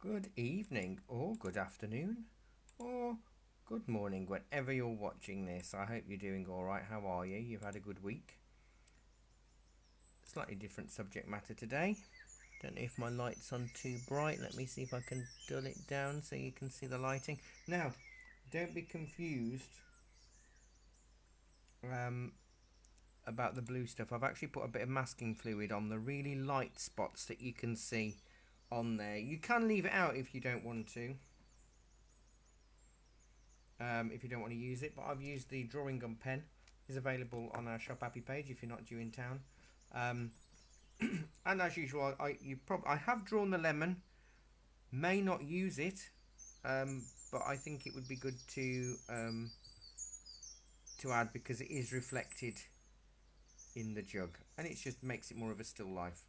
Good evening, or good afternoon, or good morning, whenever you're watching this. I hope you're doing alright. How are you? You've had a good week. Slightly different subject matter today. Don't know if my light's on too bright. Let me see if I can dull it down so you can see the lighting. Now, don't be confused about the blue stuff. I've actually put a bit of masking fluid on the really light spots that you can see on there. You can leave it out if you don't want to. If you don't want to use it, but I've used the drawing gun pen. Is available on our Shop Happy page if you're not due in town. And as usual, I have drawn the lemon. May not use it, but I think it would be good to add because it is reflected in the jug, and it just makes it more of a still life.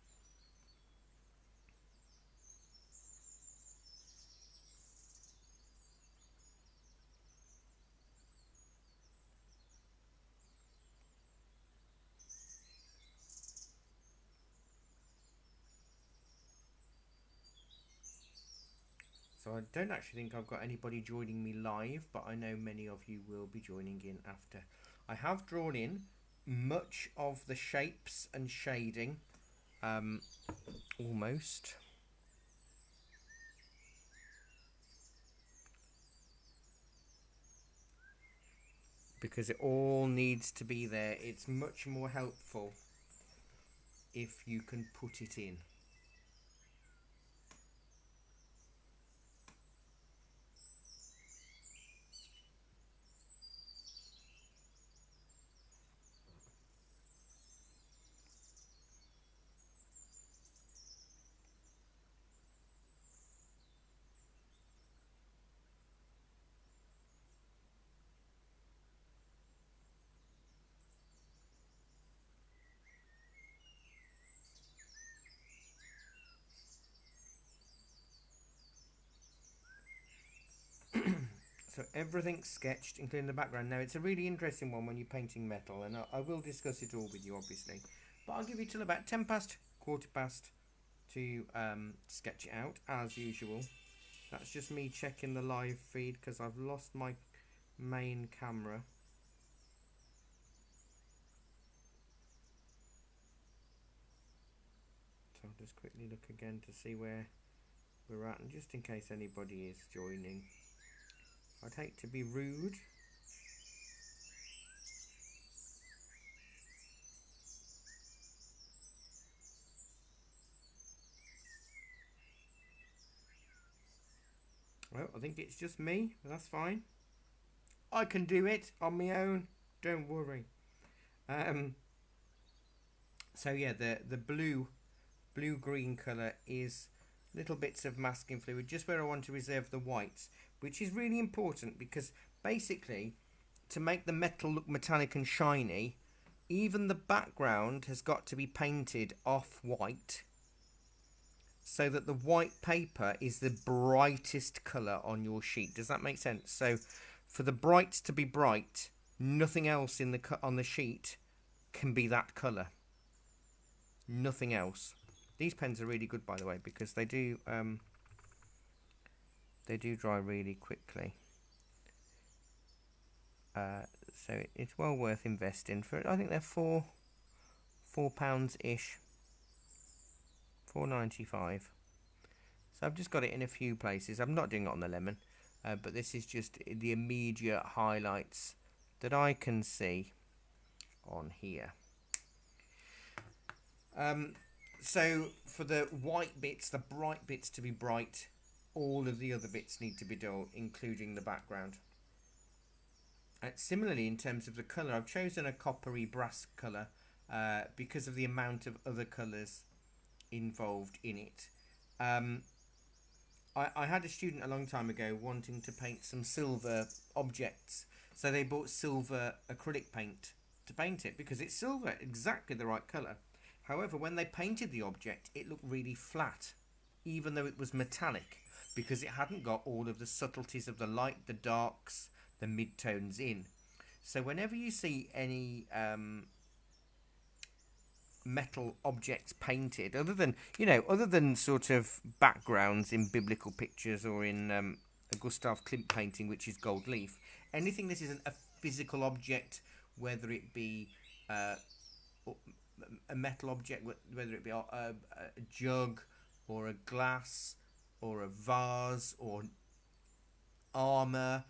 So I don't actually think I've got anybody joining me live, but I know many of you will be joining in after. I have drawn in much of the shapes and shading, almost. Because it all needs to be there. It's much more helpful if you can put it in. So everything's sketched, including the background. Now, it's a really interesting one when you're painting metal, and I will discuss it all with you, obviously. But I'll give you till about 10 past, quarter past to sketch it out, as usual. That's just me checking the live feed, because I've lost my main camera. So I'll just quickly look again to see where we're at, and just in case anybody is joining. I'd hate to be rude. Well, I think it's just me, but that's fine. I can do it on my own. Don't worry. So yeah, the blue green colour is little bits of masking fluid just where I want to reserve the whites, which is really important because basically to make the metal look metallic and shiny, even the background has got to be painted off white so that the white paper is the brightest colour on your sheet. Does that make sense? So for the brights to be bright, nothing else on the sheet can be that colour. Nothing else. These pens are really good, by the way, because they do dry really quickly. So it's well worth investing for it. I think they're £4 ish, £4.95. So I've just got it in a few places. I'm not doing it on the lemon, but this is just the immediate highlights that I can see on here. So for the white bits, the bright bits to be bright, all of the other bits need to be dull, including the background. Similarly, in terms of the colour, I've chosen a coppery brass colour because of the amount of other colours involved in it. I had a student a long time ago wanting to paint some silver objects, so they bought silver acrylic paint to paint it because it's silver, exactly the right colour. However, when they painted the object, it looked really flat, even though it was metallic, because it hadn't got all of the subtleties of the light, the darks, the mid-tones in. So whenever you see any metal objects painted, other than, other than sort of backgrounds in biblical pictures or in a Gustav Klimt painting, which is gold leaf. Anything that isn't a physical object, whether it be a metal object, whether it be a jug or a glass or a vase or armor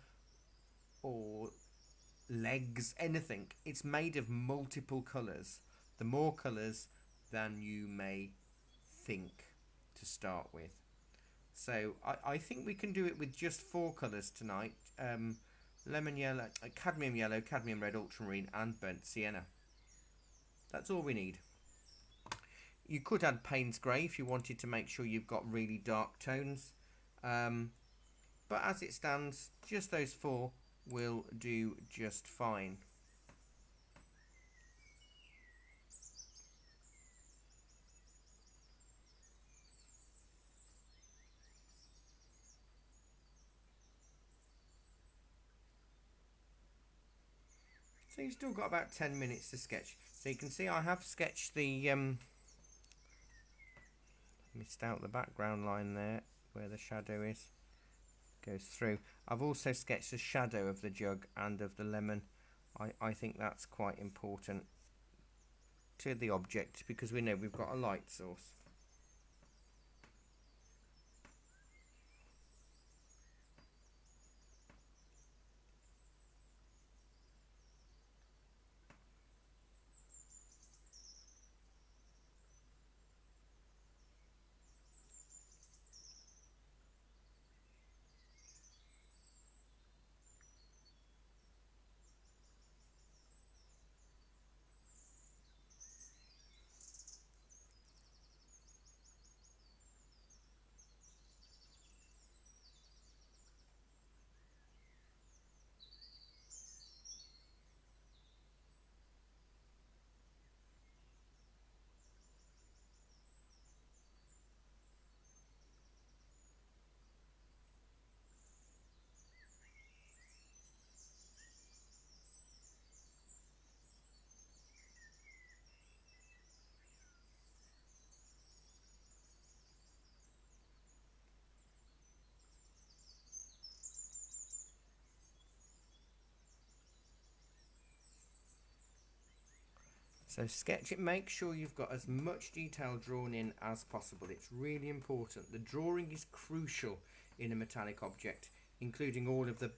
or legs, anything. It's made of multiple colours. The more colours than you may think to start with. So I think we can do it with just 4 colours tonight. Lemon yellow, cadmium red, ultramarine and burnt sienna. That's all we need. You could add Payne's grey if you wanted to make sure you've got really dark tones. But as it stands, just those 4 will do just fine. So you've still got about 10 minutes to sketch. So you can see I have sketched the missed out the background line there where the shadow is, goes through. I've also sketched the shadow of the jug and of the lemon. I think that's quite important to the object because we know we've got a light source. So sketch it, make sure you've got as much detail drawn in as possible. It's really important. The drawing is crucial in a metallic object, including all of the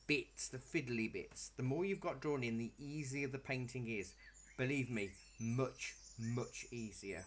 bits, the fiddly bits. The more you've got drawn in, the easier the painting is. Believe me, much, much easier.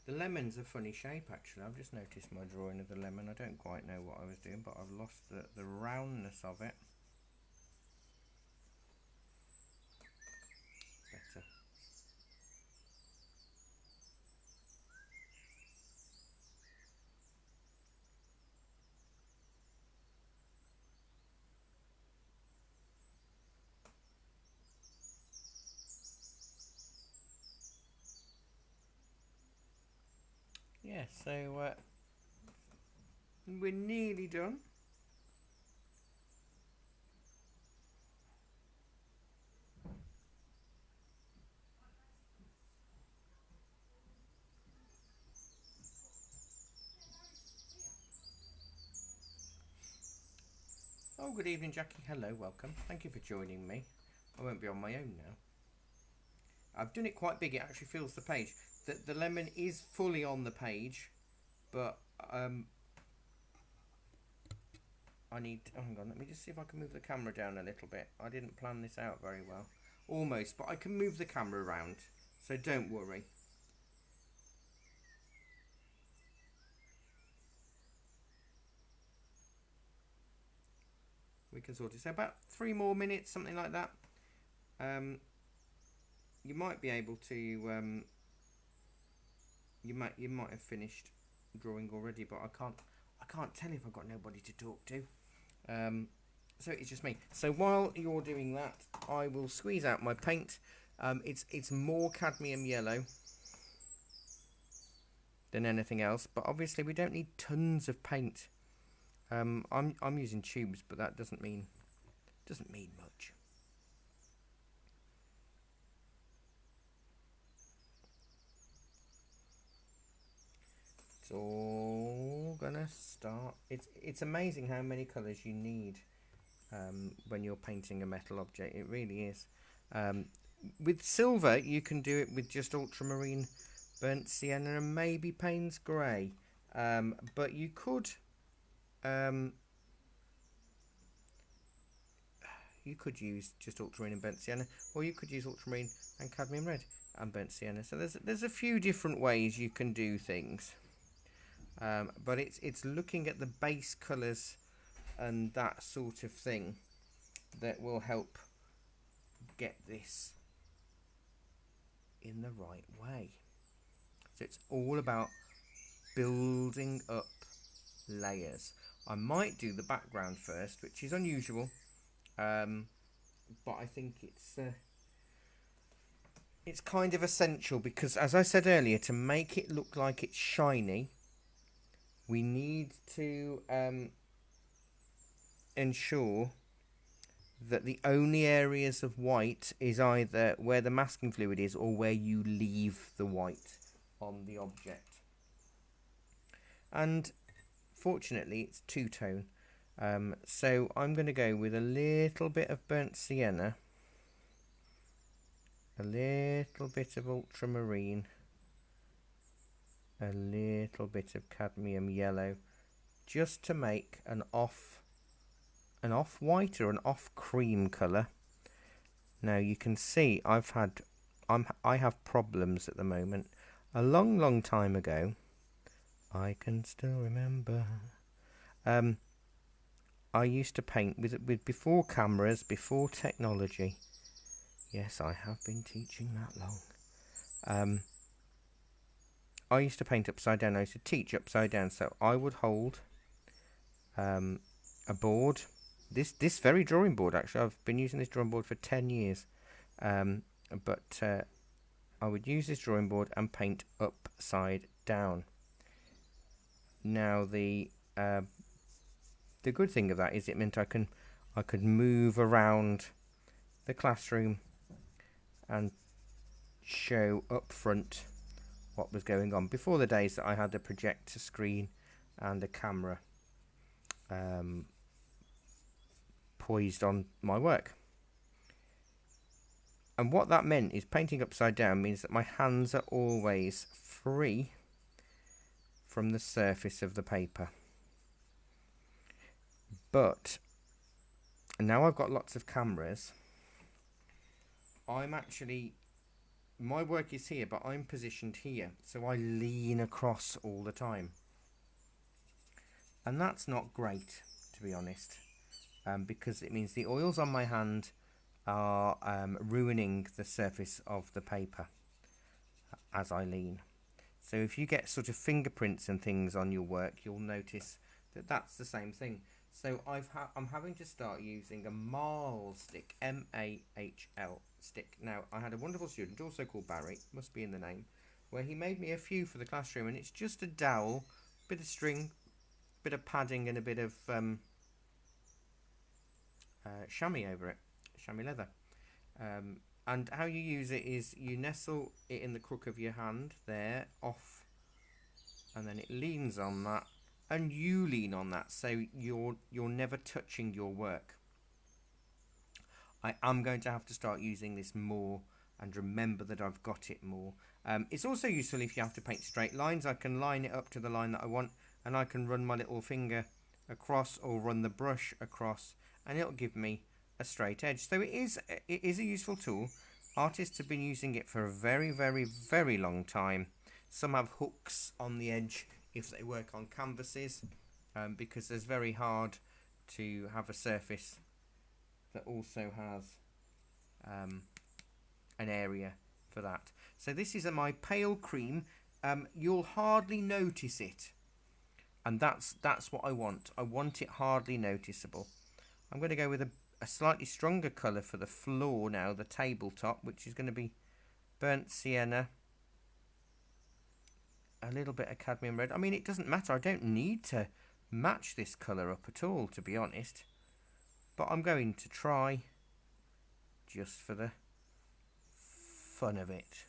The lemon's a funny shape actually. I've just noticed my drawing of the lemon. I don't quite know what I was doing, but I've lost the roundness of it. Better. yeah, so we're nearly done. Oh, good evening, Jackie. Hello, welcome. Thank you for joining me. I won't be on my own now. I've done it quite big. It actually fills the page. The lemon is fully on the page, but I need. Oh, hang on. Let me just see if I can move the camera down a little bit. I didn't plan this out very well. Almost, but I can move the camera around, so don't worry. We can sort it. So about 3 more minutes, something like that. You might be able to. You might have finished drawing already, but I can't tell if I've got nobody to talk to. So it's just me. So while you're doing that, I will squeeze out my paint. It's more cadmium yellow than anything else, but obviously we don't need tons of paint. I'm using tubes, but that doesn't mean much. It's all gonna start. It's amazing how many colours you need when you're painting a metal object. It really is. With silver, you can do it with just ultramarine, burnt sienna, and maybe Payne's grey. But you could use just ultramarine and burnt sienna, or you could use ultramarine and cadmium red and burnt sienna. So there's a few different ways you can do things. But it's looking at the base colours and that sort of thing that will help get this in the right way. So it's all about building up layers. I might do the background first, which is unusual, but I think it's kind of essential because, as I said earlier, to make it look like it's shiny, we need to ensure that the only areas of white is either where the masking fluid is or where you leave the white on the object. And fortunately it's two-tone, so I'm going to go with a little bit of burnt sienna, a little bit of ultramarine, a little bit of cadmium yellow, just to make an off-white or an off-cream colour. Now you can see I have problems at the moment. A long time ago, I can still remember, I used to paint with before cameras, before technology. Yes, I have been teaching that long. I used to paint upside down. I used to teach upside down. So I would hold a board. This very drawing board, actually. I've been using this drawing board for 10 years. But I would use this drawing board and paint upside down. Now the good thing of that is it meant I could move around the classroom and show up front what was going on, before the days that I had a projector screen and a camera poised on my work. And what that meant is painting upside down means that my hands are always free from the surface of the paper. But now I've got lots of cameras, my work is here, but I'm positioned here, so I lean across all the time. And that's not great, to be honest, because it means the oils on my hand are ruining the surface of the paper as I lean. So if you get sort of fingerprints and things on your work, you'll notice that that's the same thing. So I'm having to start using a Mahl stick, M-A-H-L stick. Now, I had a wonderful student, also called Barry, must be in the name, where he made me a few for the classroom, and it's just a dowel, bit of string, bit of padding, and a bit of chamois over it, chamois leather. And how you use it is you nestle it in the crook of your hand there, off, and then it leans on that, and you lean on that, so you're never touching your work. I am going to have to start using this more and remember that I've got it more. It's also useful if you have to paint straight lines. I can line it up to the line that I want, and I can run my little finger across or run the brush across, and it'll give me a straight edge. So it is a useful tool. Artists have been using it for a very, very, very long time. Some have hooks on the edge if they work on canvases, because it's very hard to have a surface that also has an area for that. So this is my pale cream. You'll hardly notice it, and that's what I want. I want it hardly noticeable. I'm going to go with a slightly stronger colour for the floor now, the tabletop, which is going to be burnt sienna, a little bit of cadmium red. I mean, it doesn't matter. I don't need to match this colour up at all, to be honest. But I'm going to try, just for the fun of it.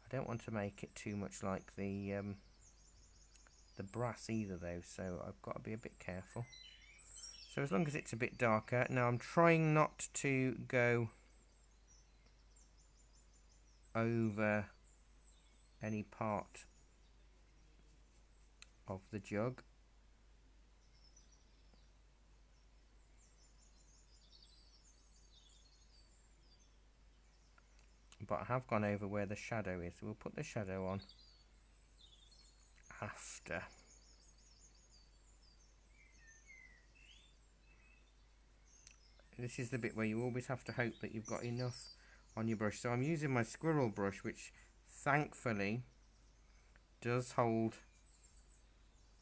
I don't want to make it too much like the brass either, though, so I've got to be a bit careful. So as long as it's a bit darker. Now I'm trying not to go over any part of the jug. But I have gone over where the shadow is. We'll put the shadow on after. This is the bit where you always have to hope that you've got enough on your brush. So I'm using my squirrel brush, which thankfully does hold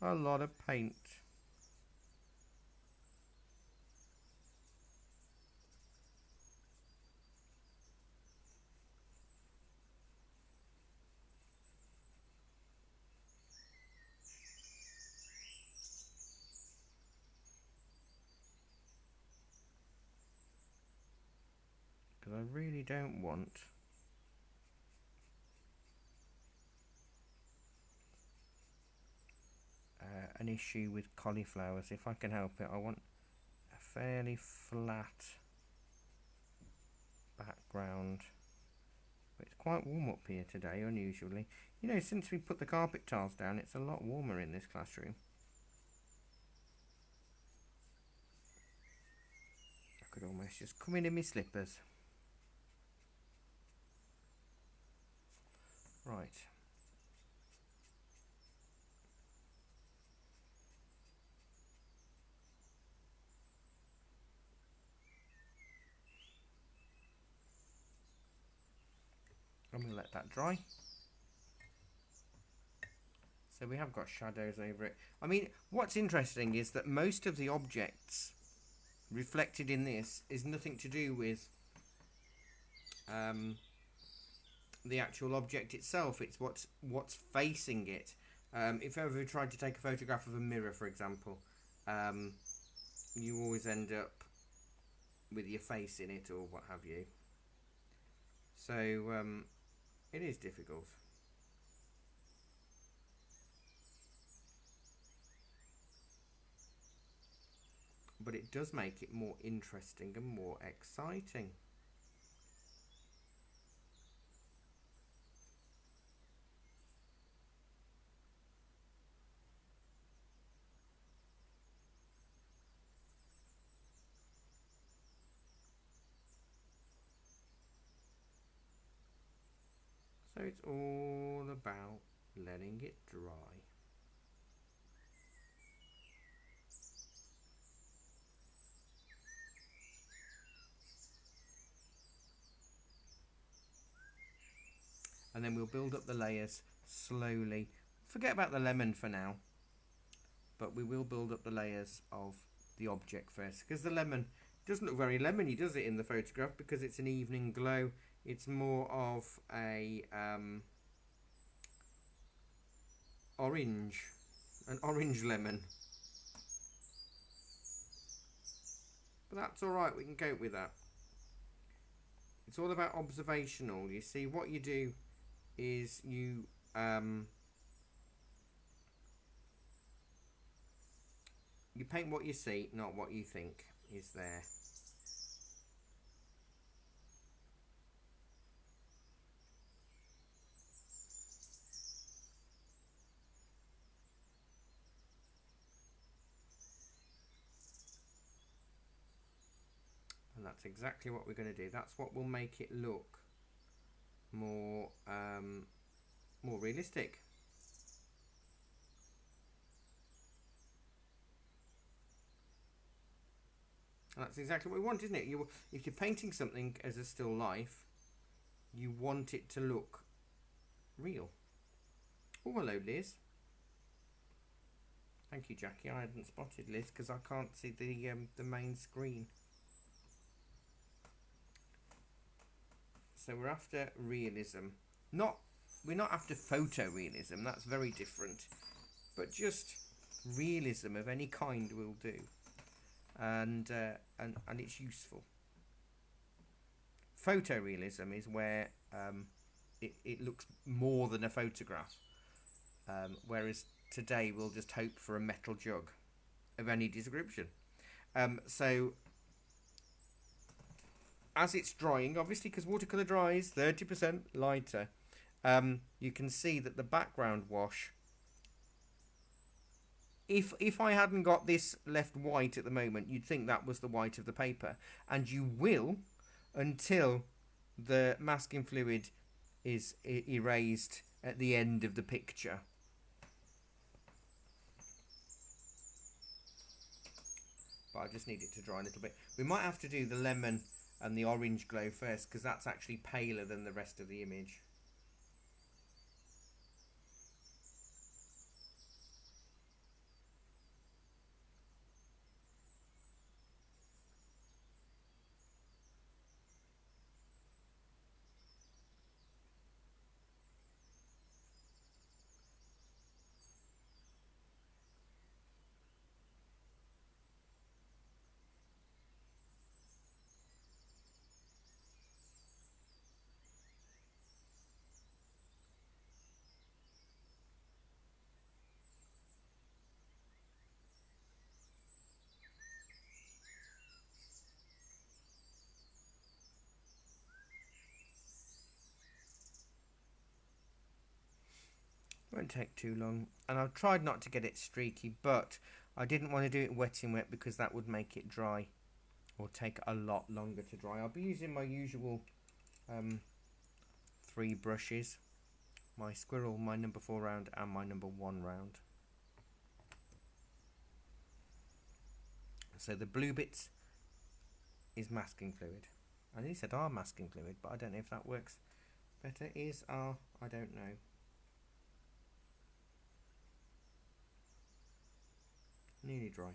a lot of paint. Because I really don't want an issue with cauliflowers. If I can help it, I want a fairly flat background. But it's quite warm up here today, unusually. You know, since we put the carpet tiles down, it's a lot warmer in this classroom. I could almost just come in my slippers. Right. I'm going to let that dry. So we have got shadows over it. I mean, what's interesting is that most of the objects reflected in this is nothing to do with the actual object itself. It's what's facing it. If ever you tried to take a photograph of a mirror, for example, you always end up with your face in it or what have you. So it is difficult. But it does make it more interesting and more exciting. So it's all about letting it dry. And then we'll build up the layers slowly. Forget about the lemon for now, but we will build up the layers of the object first, because the lemon doesn't look very lemony, does it, in the photograph, because it's an evening glow. It's more of a orange, an orange lemon. But that's alright, we can cope with that. It's all about observational. You see, what you do is you paint what you see, not what you think is there. And that's exactly what we're going to do. That's what will make it look more more realistic. And that's exactly what we want, isn't it? If you're painting something as a still life, you want it to look real. Oh, hello, Liz. Thank you, Jackie. I hadn't spotted Liz because I can't see the main screen. So we're after realism. We're not after photorealism. That's very different. But just realism of any kind will do. And it's useful. Photorealism is where it looks more than a photograph, whereas today we'll just hope for a metal jug of any description. So as it's drying, obviously, because watercolour dries 30% lighter, you can see that the background wash, if I hadn't got this left white at the moment, you'd think that was the white of the paper. And you will until the masking fluid is erased at the end of the picture. But I just need it to dry a little bit. We might have to do the lemon and the orange glow first, because that's actually paler than the rest of the image. Won't take too long, and I've tried not to get it streaky, but I didn't want to do it wet in wet because that would make it dry or take a lot longer to dry. I'll be using my usual 3 brushes, my squirrel, my number 4 round and my number 1 round. So the blue bits is masking fluid. I nearly said our masking fluid, but I don't know if that works better. Is our, I don't know. Nearly dry.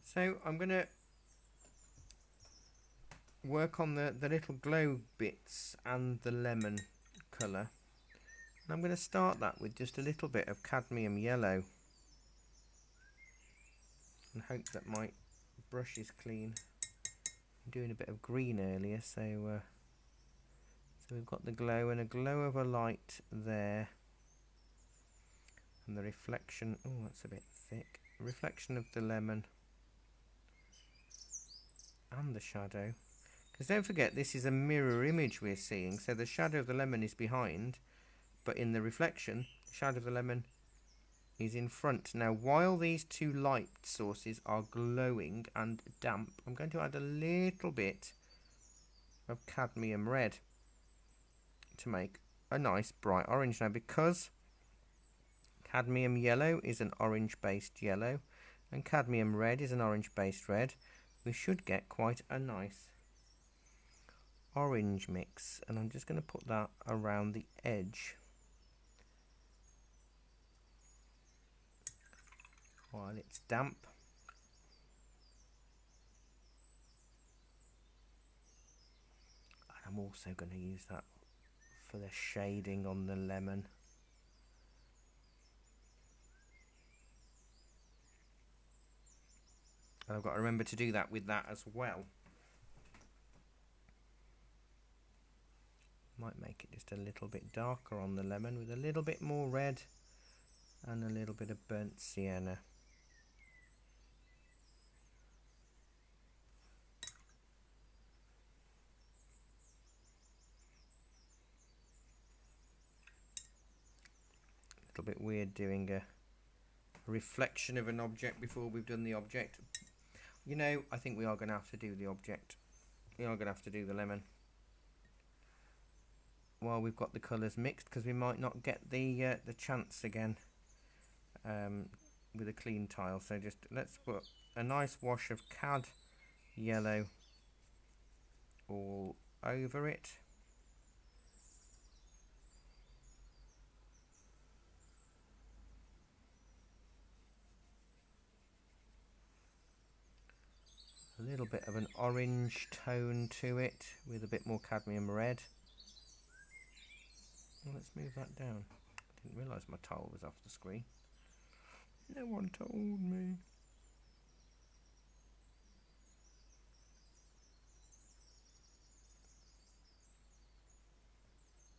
So I'm going to work on the little glow bits and the lemon colour. And I'm going to start that with just a little bit of cadmium yellow. And hope that my brush is clean. I'm doing a bit of green earlier, so we've got the glow and a glow of a light there. And the reflection, oh, that's a bit thick. Reflection of the lemon. And the shadow, because don't forget this is a mirror image we're seeing, so the shadow of the lemon is behind, but in the reflection the shadow of the lemon is in front. Now while these 2 light sources are glowing and damp, I'm going to add a little bit of cadmium red to make a nice bright orange. Now, because cadmium yellow is an orange based yellow and cadmium red is an orange based red, we should get quite a nice orange mix, and I'm just going to put that around the edge while it's damp. And I'm also going to use that for the shading on the lemon. And I've got to remember to do that with that as well. Might make it just a little bit darker on the lemon with a little bit more red and a little bit of burnt sienna. A little bit weird doing a reflection of an object before we've done the object. You know, I think we are going to have to do the object. We are going to have to do the lemon while we've got the colours mixed, because we might not get the chance again with a clean tile. So just let's put a nice wash of cad yellow all over it. A little bit of an orange tone to it with a bit more cadmium red. Well, let's move that down. I didn't realise my tile was off the screen. No one told me.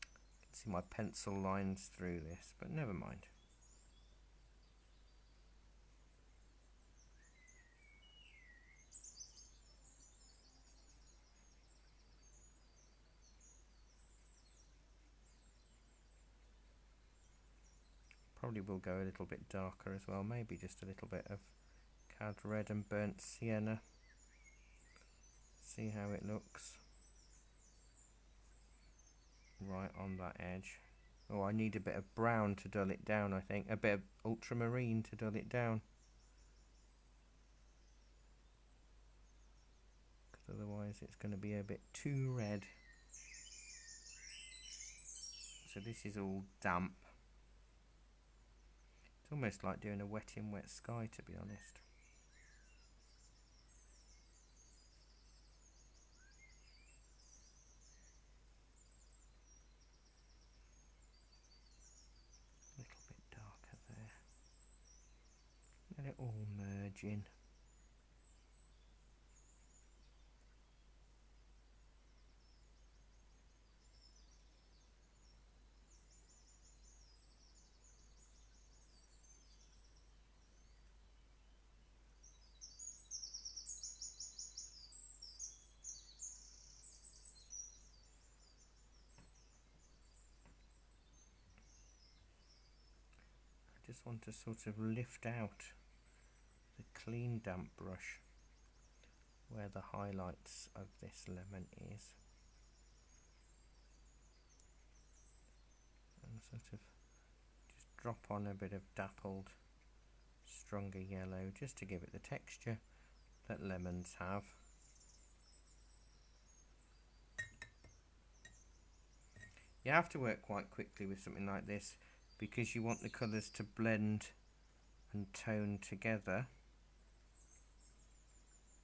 I can see my pencil lines through this, but never mind. Probably will go a little bit darker as well, maybe just a little bit of cad red and burnt sienna. See how it looks right on that edge. Oh, I need a bit of brown to dull it down, I think. A bit of ultramarine to dull it down, because otherwise it's going to be a bit too red. So this is all damp. It's almost like doing a wet in wet sky, to be honest. A little bit darker there. Let it all merge in. I just want to sort of lift out the clean damp brush where the highlights of this lemon is, and sort of just drop on a bit of dappled stronger yellow just to give it the texture that lemons have. You have to work quite quickly with something like this because you want the colours to blend and tone together.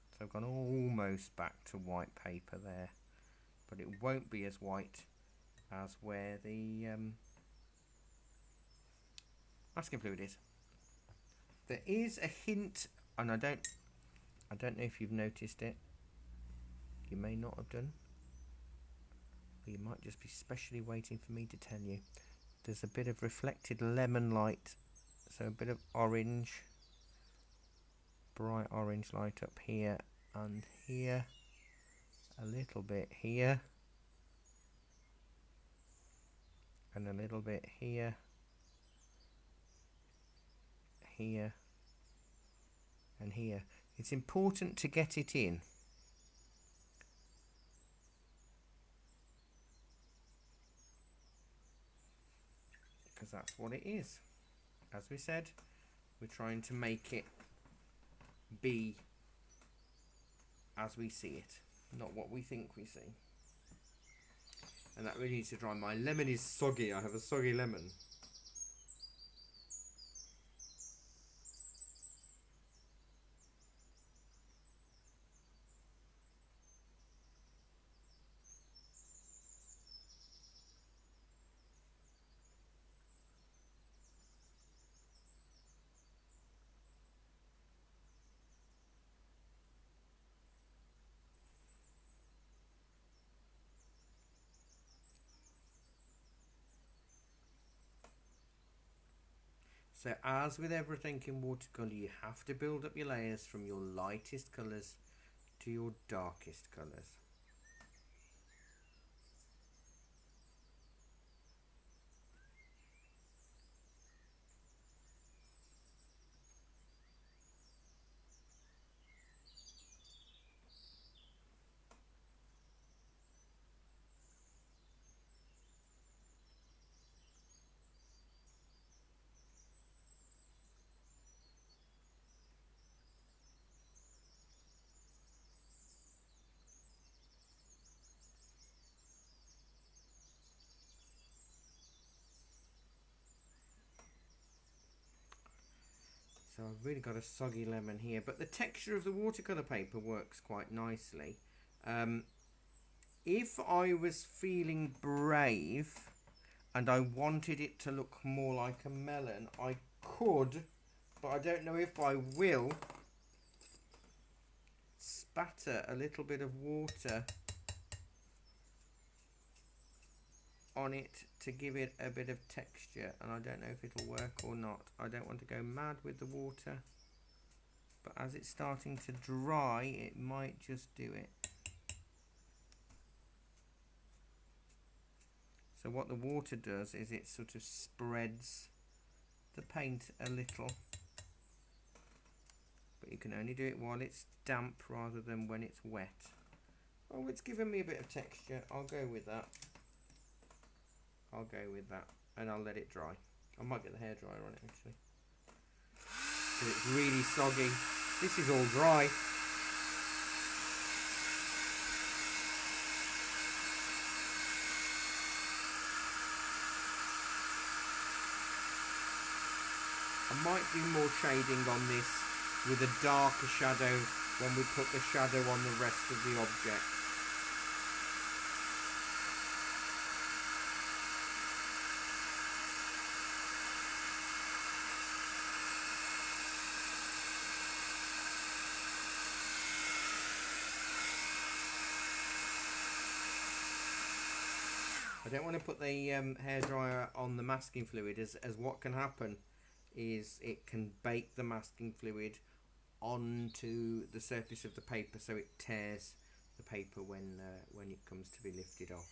So I've gone almost back to white paper there, but it won't be as white as where the masking fluid is. There is a hint, and I don't know if you've noticed it. You may not have done, but you might just be specially waiting for me to tell you. There's a bit of reflected lemon light, so a bit of orange, bright orange light up here and here, a little bit here, and a little bit here, here, and here. It's important to get it in because that's what it is. As we said, we're trying to make it be as we see it, not what we think we see. And that really needs to dry. My lemon is soggy. I have a soggy lemon. So as with everything in watercolour, you have to build up your layers from your lightest colours to your darkest colours. So I've really got a soggy lemon here, but the texture of the watercolour paper works quite nicely. If I was feeling brave and I wanted it to look more like a melon, I could, but I don't know if I will, spatter a little bit of water on it to give it a bit of texture, and I don't know if it'll work or not. I don't want to go mad with the water, but as it's starting to dry, it might just do it. So what the water does is it sort of spreads the paint a little, but you can only do it while it's damp rather than when it's wet. Oh, it's given me a bit of texture. I'll go with that. I'll go with that, and I'll let it dry. I might get the hairdryer on it actually, because it's really soggy. This is all dry. I might do more shading on this with a darker shadow when we put the shadow on the rest of the object. I don't want to put the hairdryer on the masking fluid, as what can happen is it can bake the masking fluid onto the surface of the paper, so it tears the paper when it comes to be lifted off.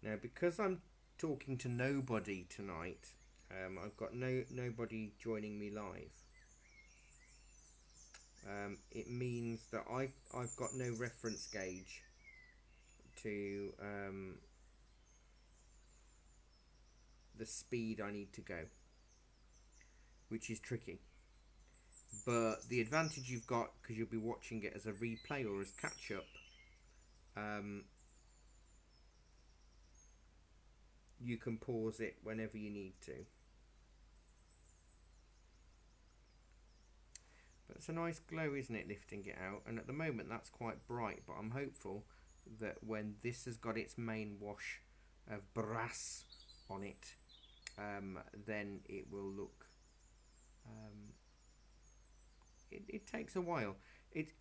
Now, because I'm talking to nobody tonight, I've got nobody joining me live. It means that I've got no reference gauge to the speed I need to go, which is tricky. But the advantage you've got, because you'll be watching it as a replay or as catch up, you can pause it whenever you need to. But it's a nice glow, isn't it, lifting it out? And at the moment that's quite bright, but I'm hopeful that when this has got its main wash of brass on it, then it will look, it takes a while.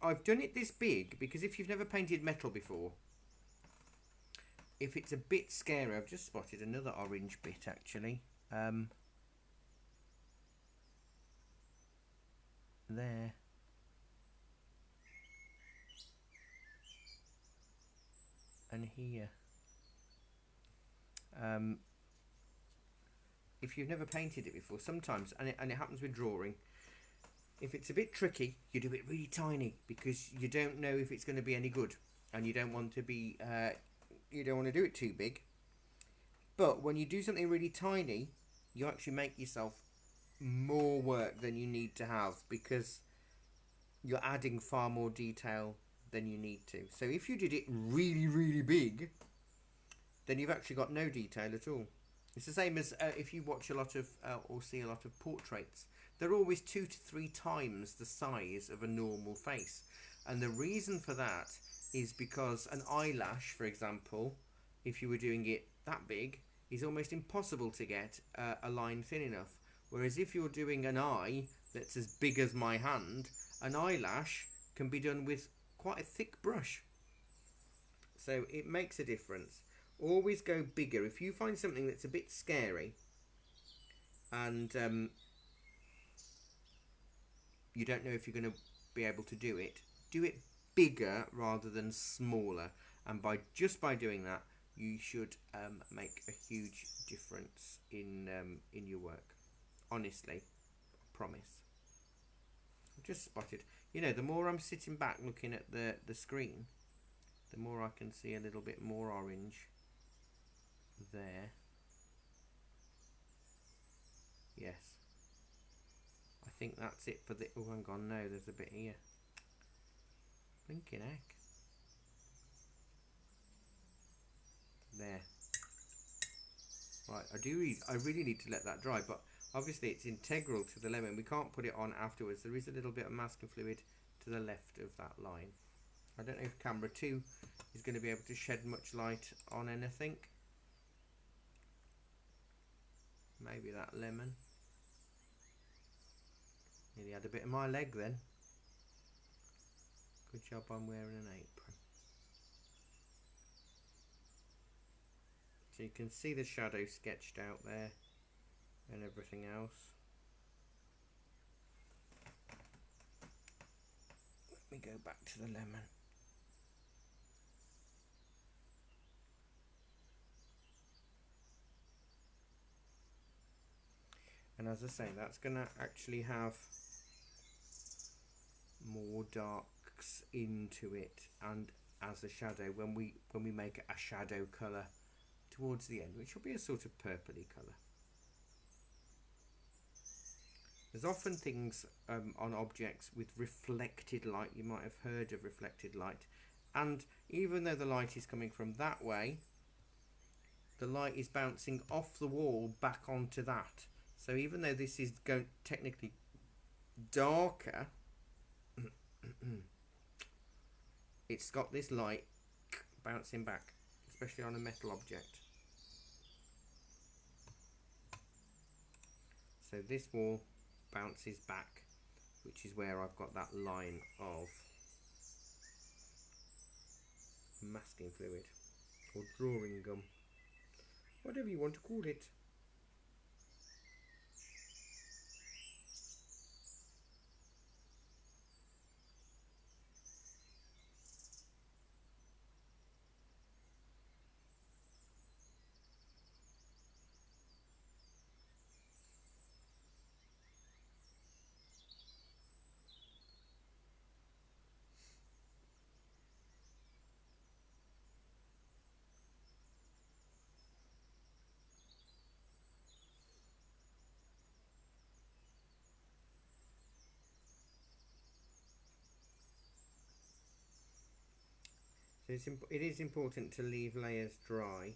I've done it this big because if you've never painted metal before, if it's a bit scary, I've just spotted another orange bit actually. There. And here. If you've never painted it before, sometimes, and it happens with drawing, If it's a bit tricky, you do it really tiny because you don't know if it's going to be any good, and you don't want to be you don't want to do it too big. But when you do something really tiny, you actually make yourself more work than you need to have because you're adding far more detail than you need to. So if you did it really, really big, then you've actually got no detail at all. It's the same as if you watch a lot of or see a lot of portraits. They're always 2 to 3 times the size of a normal face. And the reason for that is because an eyelash, for example, if you were doing it that big, is almost impossible to get a line thin enough. Whereas if you're doing an eye that's as big as my hand, an eyelash can be done with quite a thick brush. So it makes a difference. Always go bigger. If you find something that's a bit scary and you don't know if you're going to be able to do it bigger rather than smaller. And by doing that, you should make a huge difference in your work. Honestly, I promise. I've just spotted. You know, the more I'm sitting back looking at the screen, the more I can see a little bit more orange there. Yes. I think that's it for the... Oh, hang on, no, there's a bit here. Blinking heck. There. Right, I really need to let that dry, but obviously it's integral to the lemon. We can't put it on afterwards. There is a little bit of masking fluid to the left of that line. I don't know if camera 2 is going to be able to shed much light on anything. Maybe that lemon. Nearly had a bit of my leg then. Good job I'm wearing an apron. So you can see the shadow sketched out there and everything else. Let me go back to the lemon. And as I say, that's going to actually have more darks into it and as a shadow when we make a shadow colour towards the end, which will be a sort of purpley colour. There's often things on objects with reflected light. You might have heard of reflected light, and even though the light is coming from that way, the light is bouncing off the wall back onto that. So even though this is technically darker, it's got this light bouncing back, especially on a metal object. So this wall bounces back, which is where I've got that line of masking fluid or drawing gum, whatever you want to call it. So it is important to leave layers dry,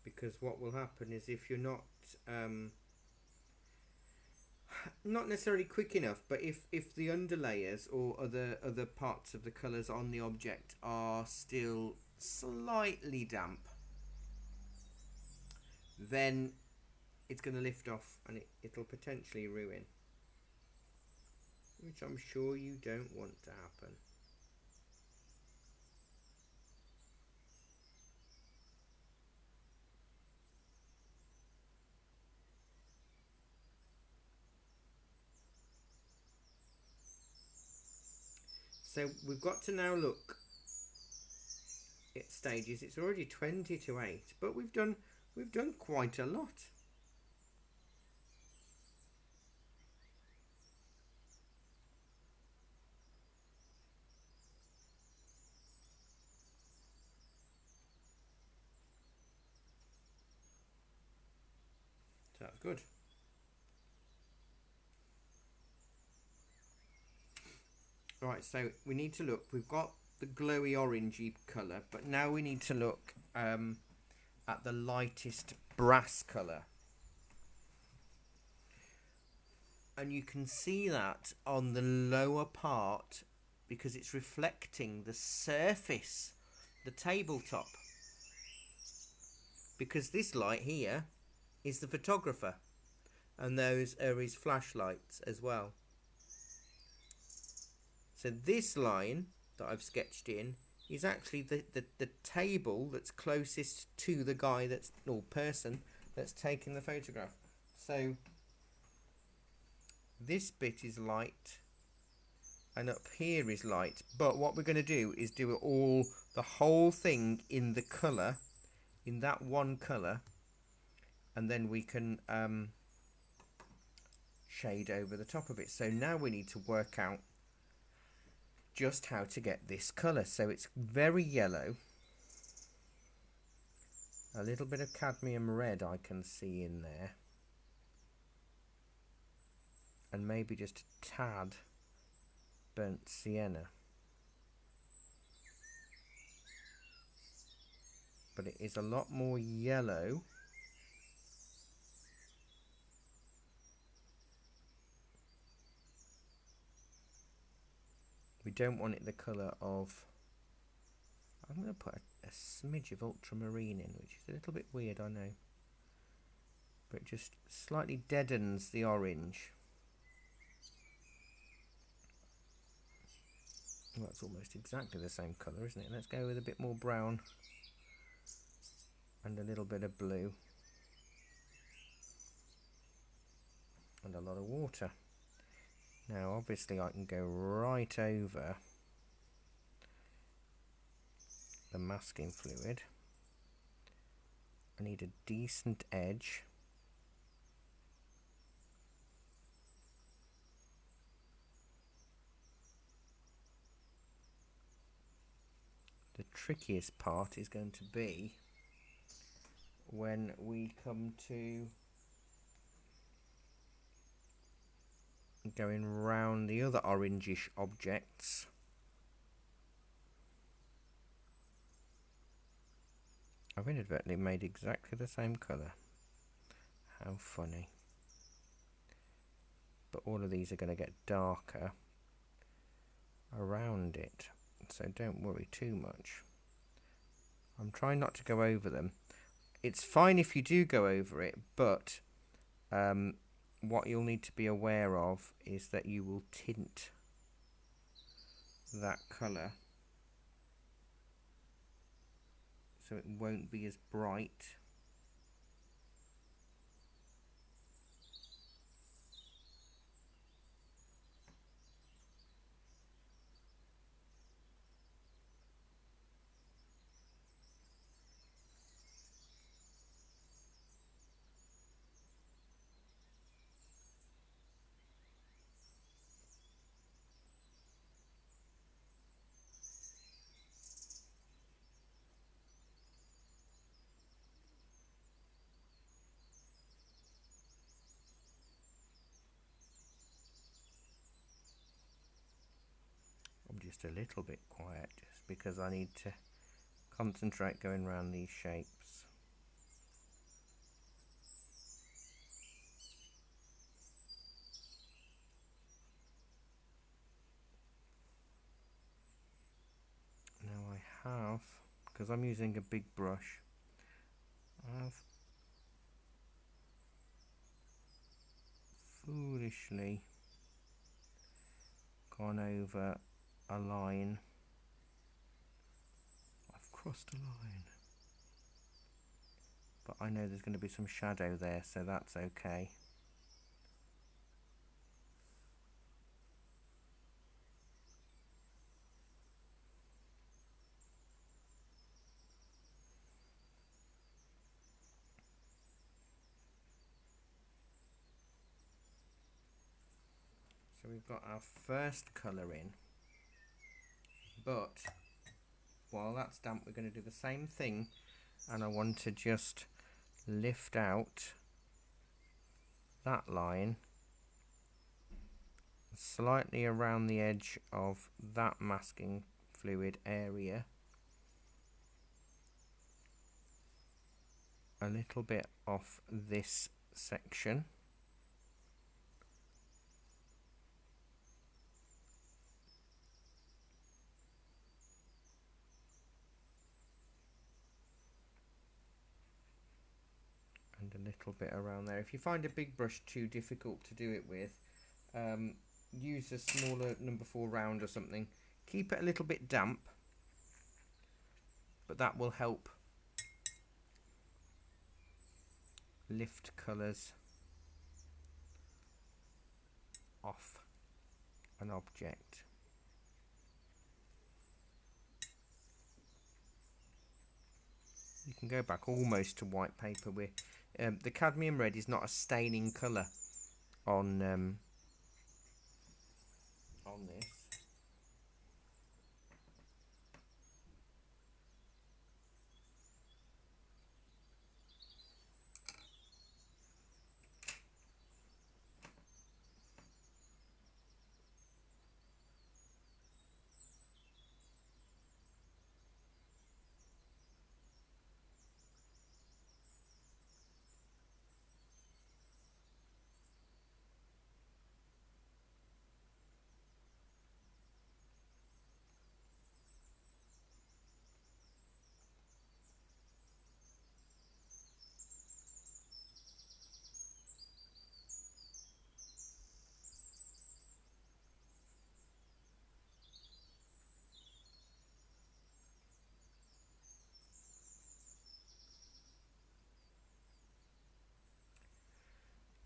because what will happen is if you're not necessarily quick enough, but if the underlayers or other parts of the colours on the object are still slightly damp, then it's going to lift off and it'll potentially ruin, which I'm sure you don't want to happen. So we've got to now look at stages. It's already 20 to 8, but we've done quite a lot. Good. Right, so we need to look. We've got the glowy orangey colour, but now we need to look at the lightest brass colour. And you can see that on the lower part because it's reflecting the surface, the tabletop. Because this light here is the photographer, and those are his flashlights as well. So this line that I've sketched in is actually the table that's closest to the guy that's, or person that's taking the photograph. So this bit is light and up here is light, but what we're going to do is do it all, the whole thing in the colour, in that one colour, and then we can shade over the top of it. So now we need to work out just how to get this colour. So it's very yellow, a little bit of cadmium red I can see in there, and maybe just a tad burnt sienna, but it is a lot more yellow we don't want it the colour of, I'm going to put a smidge of ultramarine in, which is a little bit weird, I know, but it just slightly deadens the orange. Well, that's almost exactly the same colour, isn't it? Let's go with a bit more brown and a little bit of blue and a lot of water. Now obviously I can go right over the masking fluid. I need a decent edge. The trickiest part is going to be when we come to going round the other orangish objects. I've inadvertently made exactly the same colour. How funny. But all of these are going to get darker around it, so don't worry too much. I'm trying not to go over them. It's fine if you do go over it, but what you'll need to be aware of is that you will tint that colour so it won't be as bright. I'm just a little bit quiet just because I need to concentrate going around these shapes. Now I have, because I'm using a big brush, I've foolishly gone over a line. I've crossed a line, but I know there's going to be some shadow there, so that's okay. So we've got our first colour in, but while that's damp we're going to do the same thing, and I want to just lift out that line slightly around the edge of that masking fluid area, a little bit off this section, and a little bit around there. If you find a big brush too difficult to do it with, use a smaller number 4 round or something. Keep it a little bit damp, but that will help lift colours off an object. You can go back almost to white paper. The cadmium red is not a staining colour on this.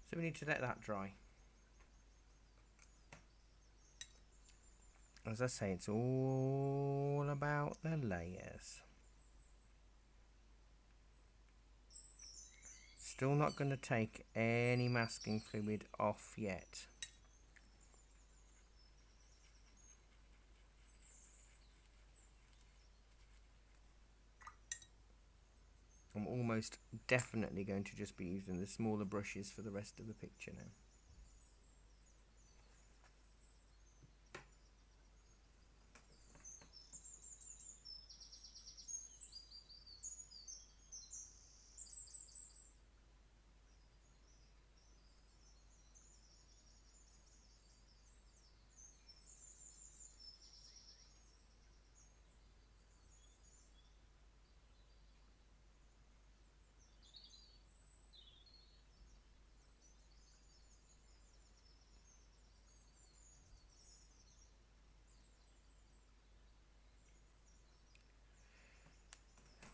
So we need to let that dry. As I say, it's all about the layers. Still not going to take any masking fluid off yet. I'm almost definitely going to just be using the smaller brushes for the rest of the picture now.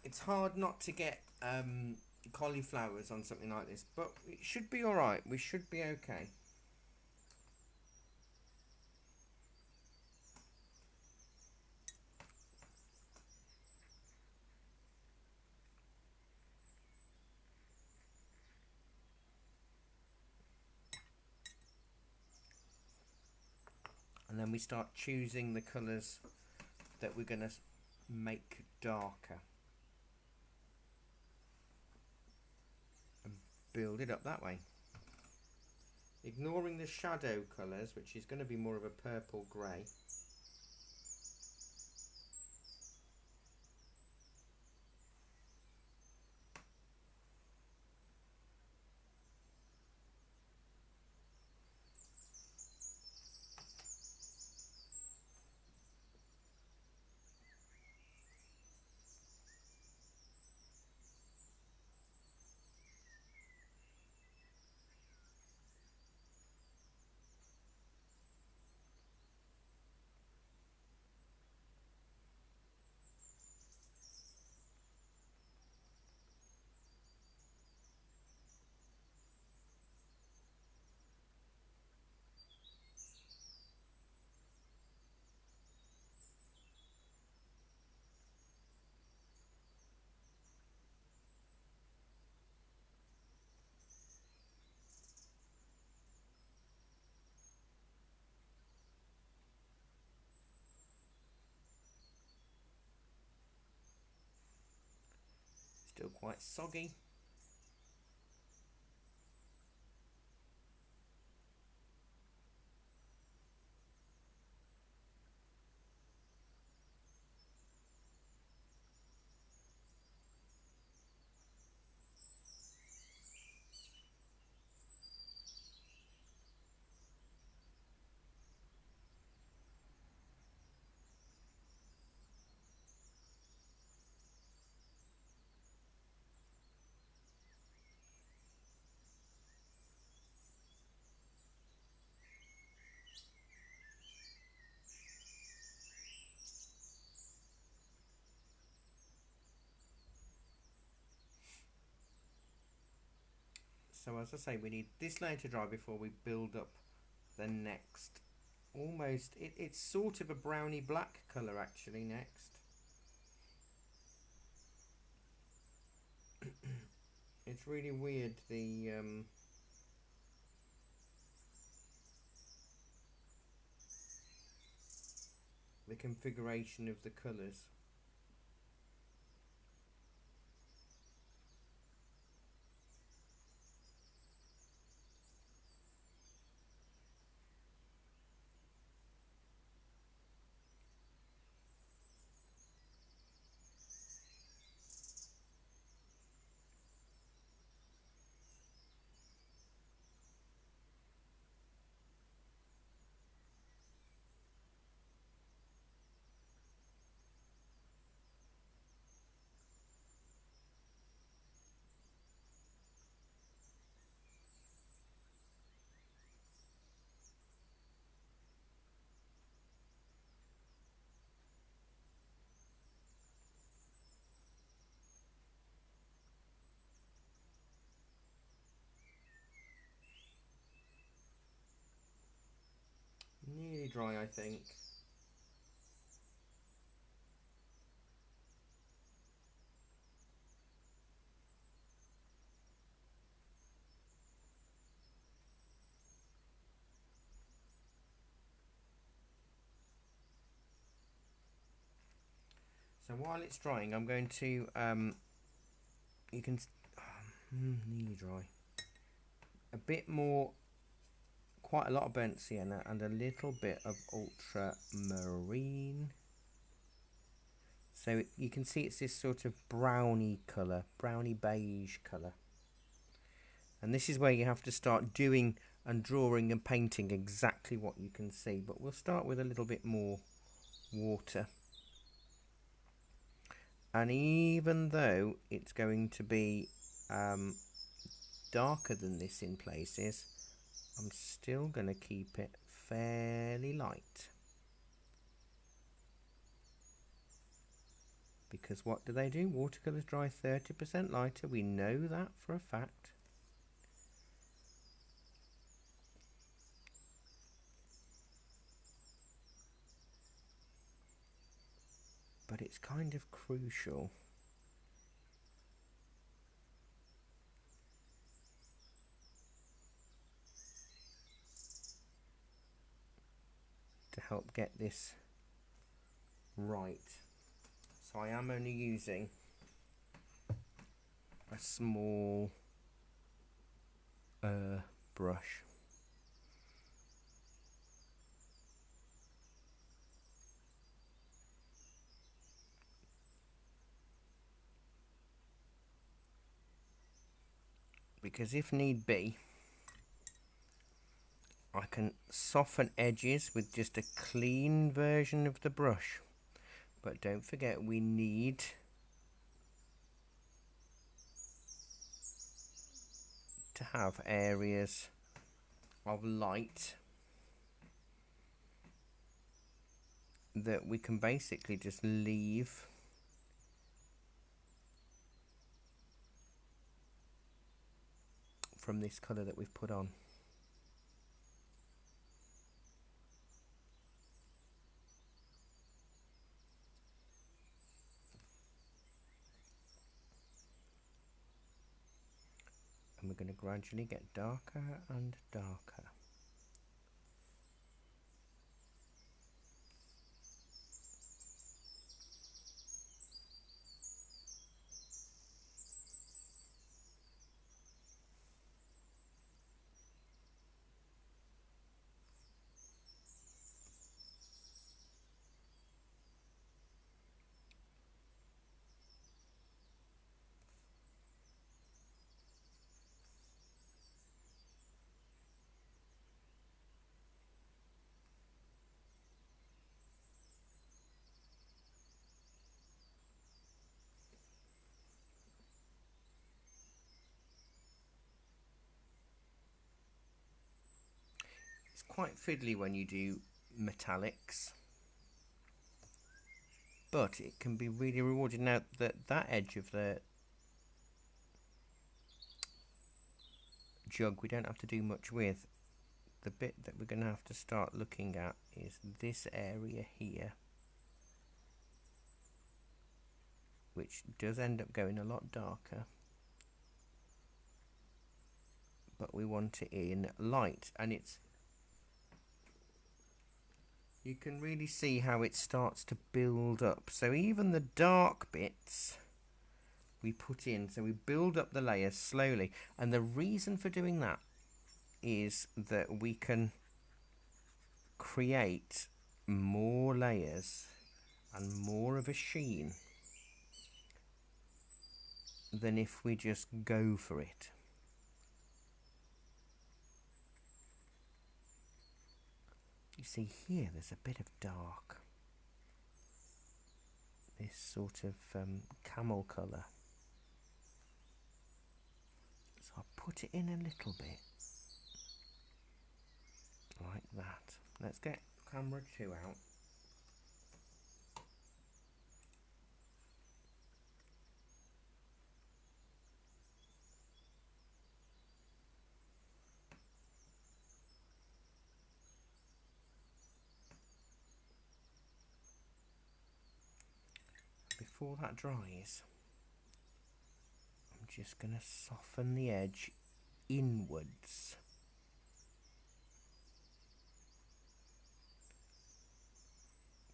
It's hard not to get cauliflowers on something like this, but it should be alright. We should be okay. And then we start choosing the colours that we're going to make darker. And build it up that way. Ignoring the shadow colours, which is going to be more of a purple grey. Still quite soggy. So as I say, we need this layer to dry before we build up the next. Almost, it's sort of a browny black colour actually next. It's really weird, the configuration of the colours. Nearly dry, I think. So while it's drying, I'm going to, you can, nearly dry. A bit more, quite a lot of burnt sienna and a little bit of ultramarine. So you can see it's this sort of browny colour, browny beige colour. And this is where you have to start doing and drawing and painting exactly what you can see. But we'll start with a little bit more water. And even though it's going to be darker than this in places, I'm still going to keep it fairly light. Because what do? Watercolours dry 30% lighter. We know that for a fact. But it's kind of crucial to help get this right. So I am only using a small brush. Because if need be, I can soften edges with just a clean version of the brush. But don't forget, we need to have areas of light that we can basically just leave from this colour that we've put on. And we're going to gradually get darker and darker. It's quite fiddly when you do metallics, but it can be really rewarding. Now that edge of the jug we don't have to do much with. The bit that we're going to have to start looking at is this area here, which does end up going a lot darker, but we want it in light, and you can really see how it starts to build up. So even the dark bits we put in, so we build up the layers slowly, and the reason for doing that is that we can create more layers and more of a sheen than if we just go for it. You see here there's a bit of dark, this sort of camel colour. So I'll put it in a little bit, like that. Let's get camera 2 out. Before that dries, I'm just going to soften the edge inwards.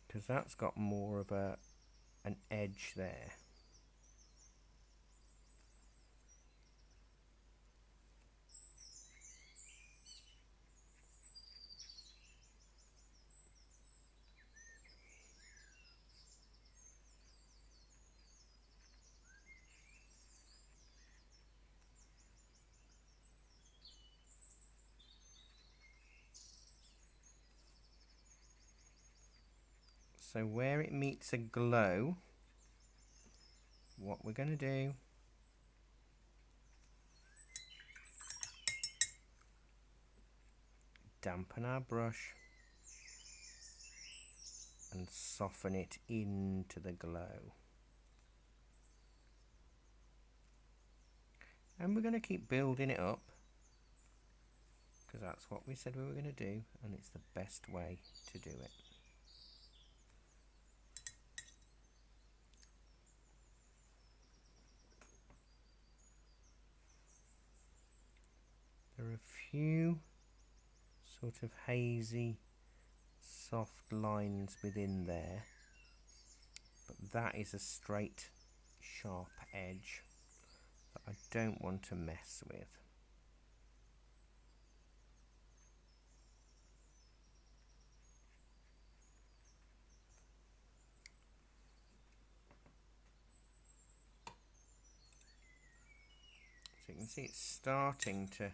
Because that's got more of an edge there. So where it meets a glow, what we're going to do, dampen our brush and soften it into the glow. And we're going to keep building it up, because that's what we said we were going to do, and it's the best way to do it. There are a few sort of hazy, soft lines within there, but that is a straight, sharp edge that I don't want to mess with. So you can see it's starting to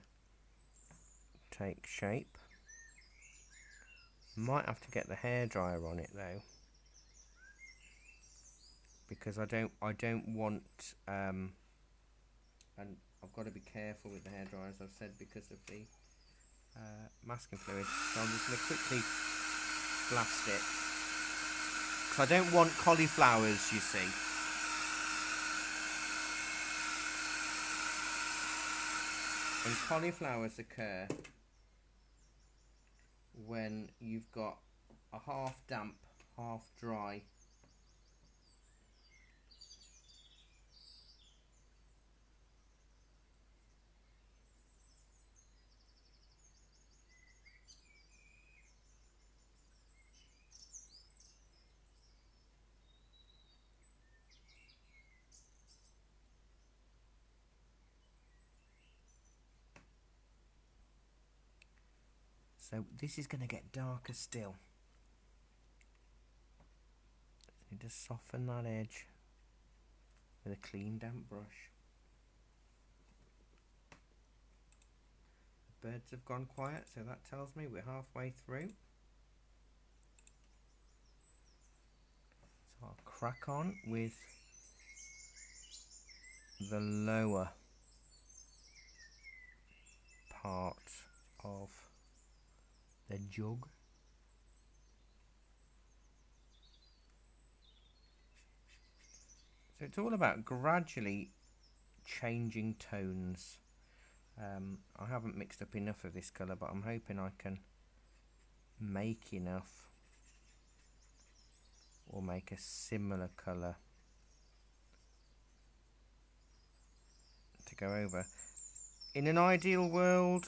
take shape. Might have to get the hairdryer on it though, because I don't want and I've got to be careful with the hairdryer, as I've said, because of the masking fluid. So I'm just going to quickly blast it, because I don't want cauliflowers, you see. And cauliflowers occur when you've got a half damp, half dry so this is going to get darker still. Need to soften that edge with a clean damp brush. The birds have gone quiet, so that tells me we're halfway through. So I'll crack on with the lower part of the jug. So it's all about gradually changing tones I haven't mixed up enough of this colour, but I'm hoping I can make enough or make a similar colour to go over. In an ideal world,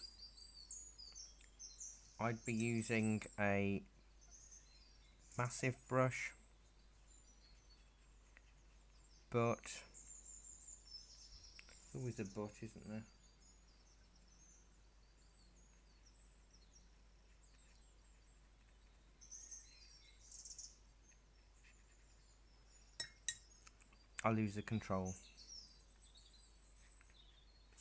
I'd be using a massive brush, but there's always a but, isn't there? I lose the control.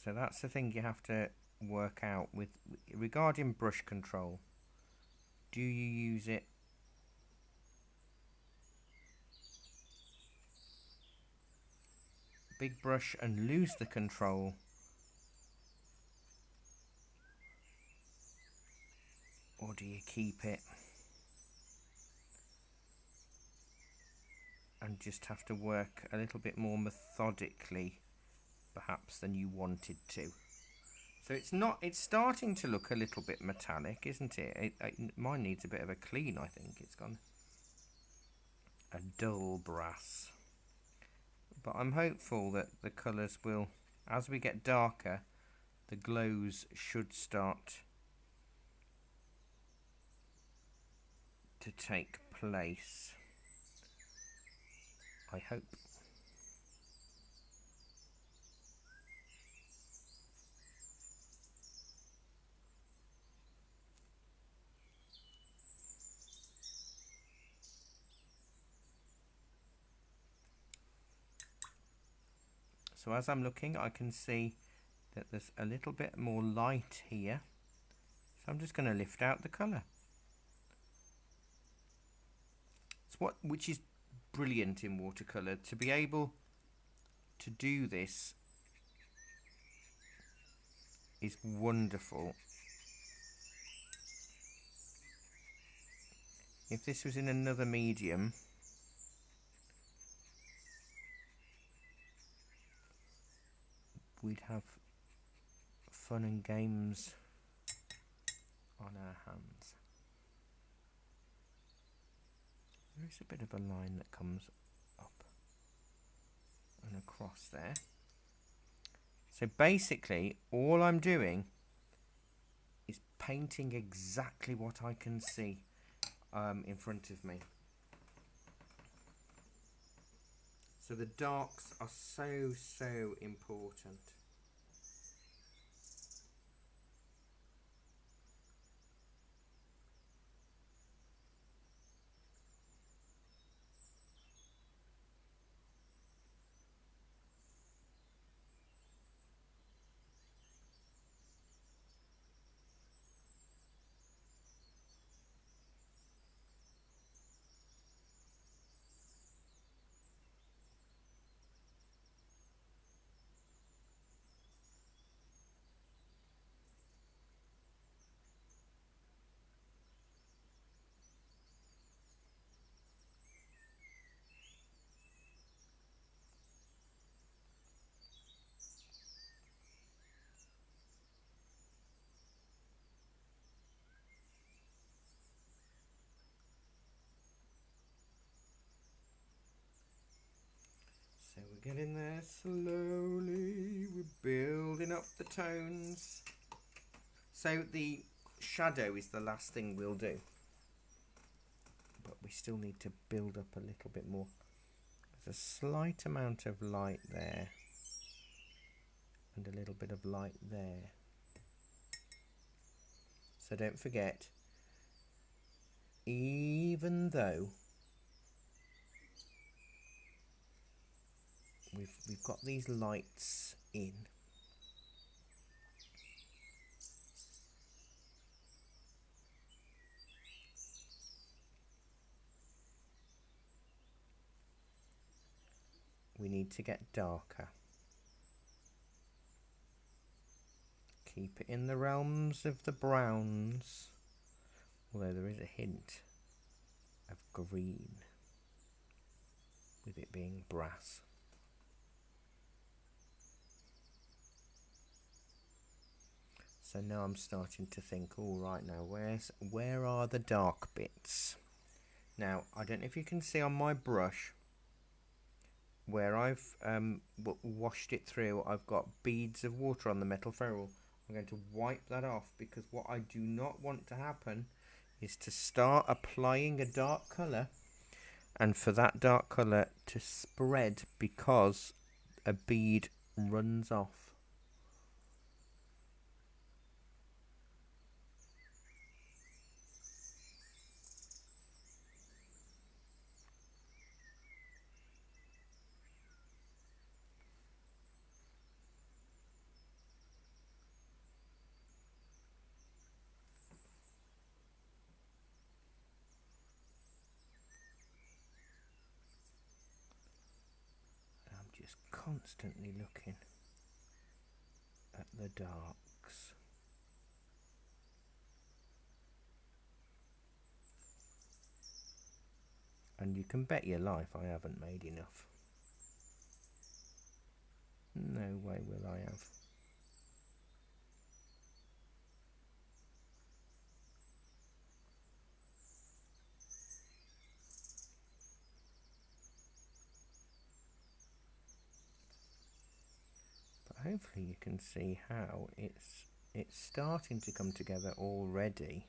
So that's the thing you have to work out with regarding brush control. Do you use it big brush and lose the control, or do you keep it and just have to work a little bit more methodically perhaps than you wanted to? So it's starting to look a little bit metallic, isn't it? Mine needs a bit of a clean, I think. It's gone a dull brass. But I'm hopeful that the colours will, as we get darker, the glows should start to take place. I hope. So as I'm looking, I can see that there's a little bit more light here. So I'm just going to lift out the colour. Which is brilliant in watercolour, to be able to do this is wonderful. If this was in another medium, we'd have fun and games on our hands. There is a bit of a line that comes up and across there. So basically all I'm doing is painting exactly what I can see in front of me. So the darks are so important. So we're getting there slowly, we're building up the tones. So the shadow is the last thing we'll do, but we still need to build up a little bit more. There's a slight amount of light there and a little bit of light there. So don't forget, even though we've got these lights in, we need to get darker. Keep it in the realms of the browns, although there is a hint of green with it being brass. So now I'm starting to think, all right, now where are the dark bits? Now, I don't know if you can see on my brush where I've washed it through, I've got beads of water on the metal ferrule. I'm going to wipe that off, because what I do not want to happen is to start applying a dark colour and for that dark colour to spread because a bead runs off. I'm just constantly looking at the darks. And you can bet your life I haven't made enough. No way will I have. But hopefully you can see how it's starting to come together already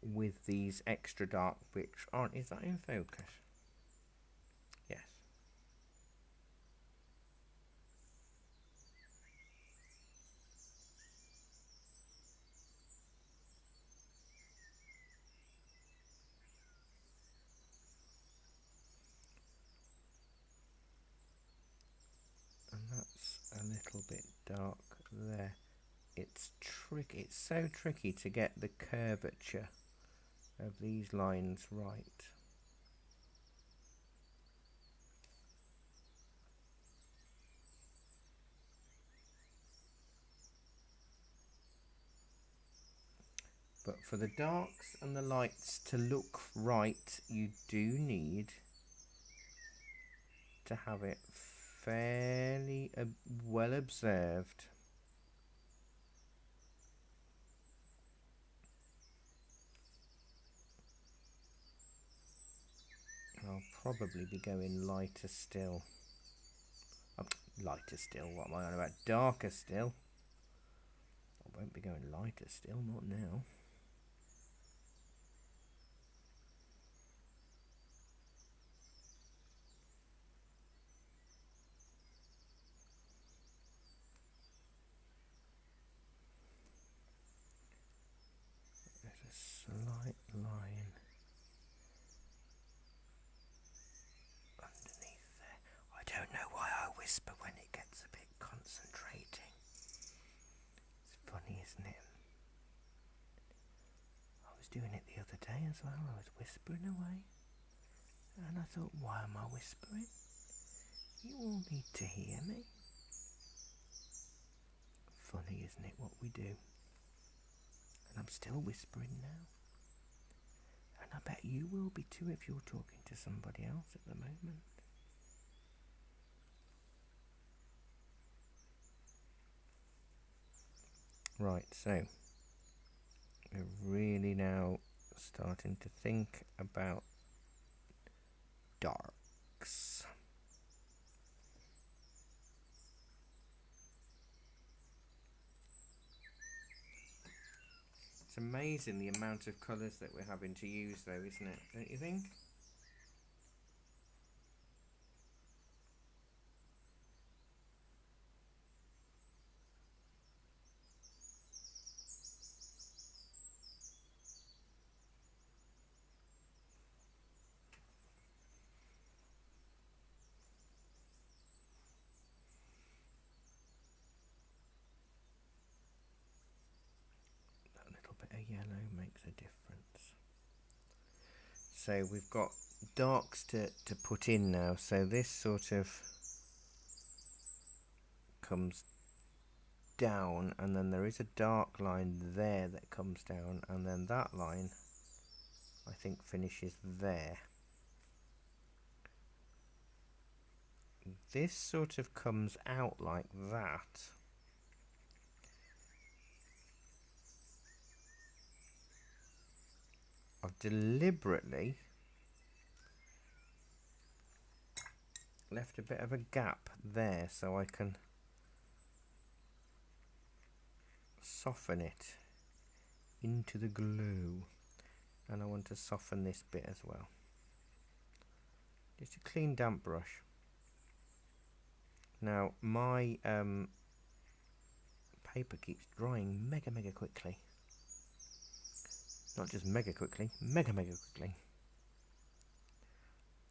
with these extra dark which aren't. Is that in focus? Yes. And that's a little bit dark there. It's tricky. It's so tricky to get the curvature of these lines right. But for the darks and the lights to look right, you do need to have it fairly well observed. I'll probably be going lighter still. Lighter still, what am I on about? Darker still. I won't be going lighter still, not now. There's a slight line underneath there. I don't know why I whisper when it gets a bit concentrating. It's funny, isn't it? I was doing it the other day as well. I was whispering away. And I thought, why am I whispering? You all need to hear me. Funny, isn't it, what we do? And I'm still whispering now. And I bet you will be too if you're talking to somebody else at the moment. Right, so we're really now starting to think about darks. It's amazing the amount of colours that we're having to use though, isn't it? Don't you think? That little bit of yellow makes a difference. So we've got darks to put in now. So this sort of comes down, and then there is a dark line there that comes down, and then that line I think finishes there. This sort of comes out like that, I've deliberately left a bit of a gap there so I can soften it into the glue, and I want to soften this bit as well. Just a clean damp brush. Now my paper keeps drying mega quickly. Not just mega quickly, mega quickly.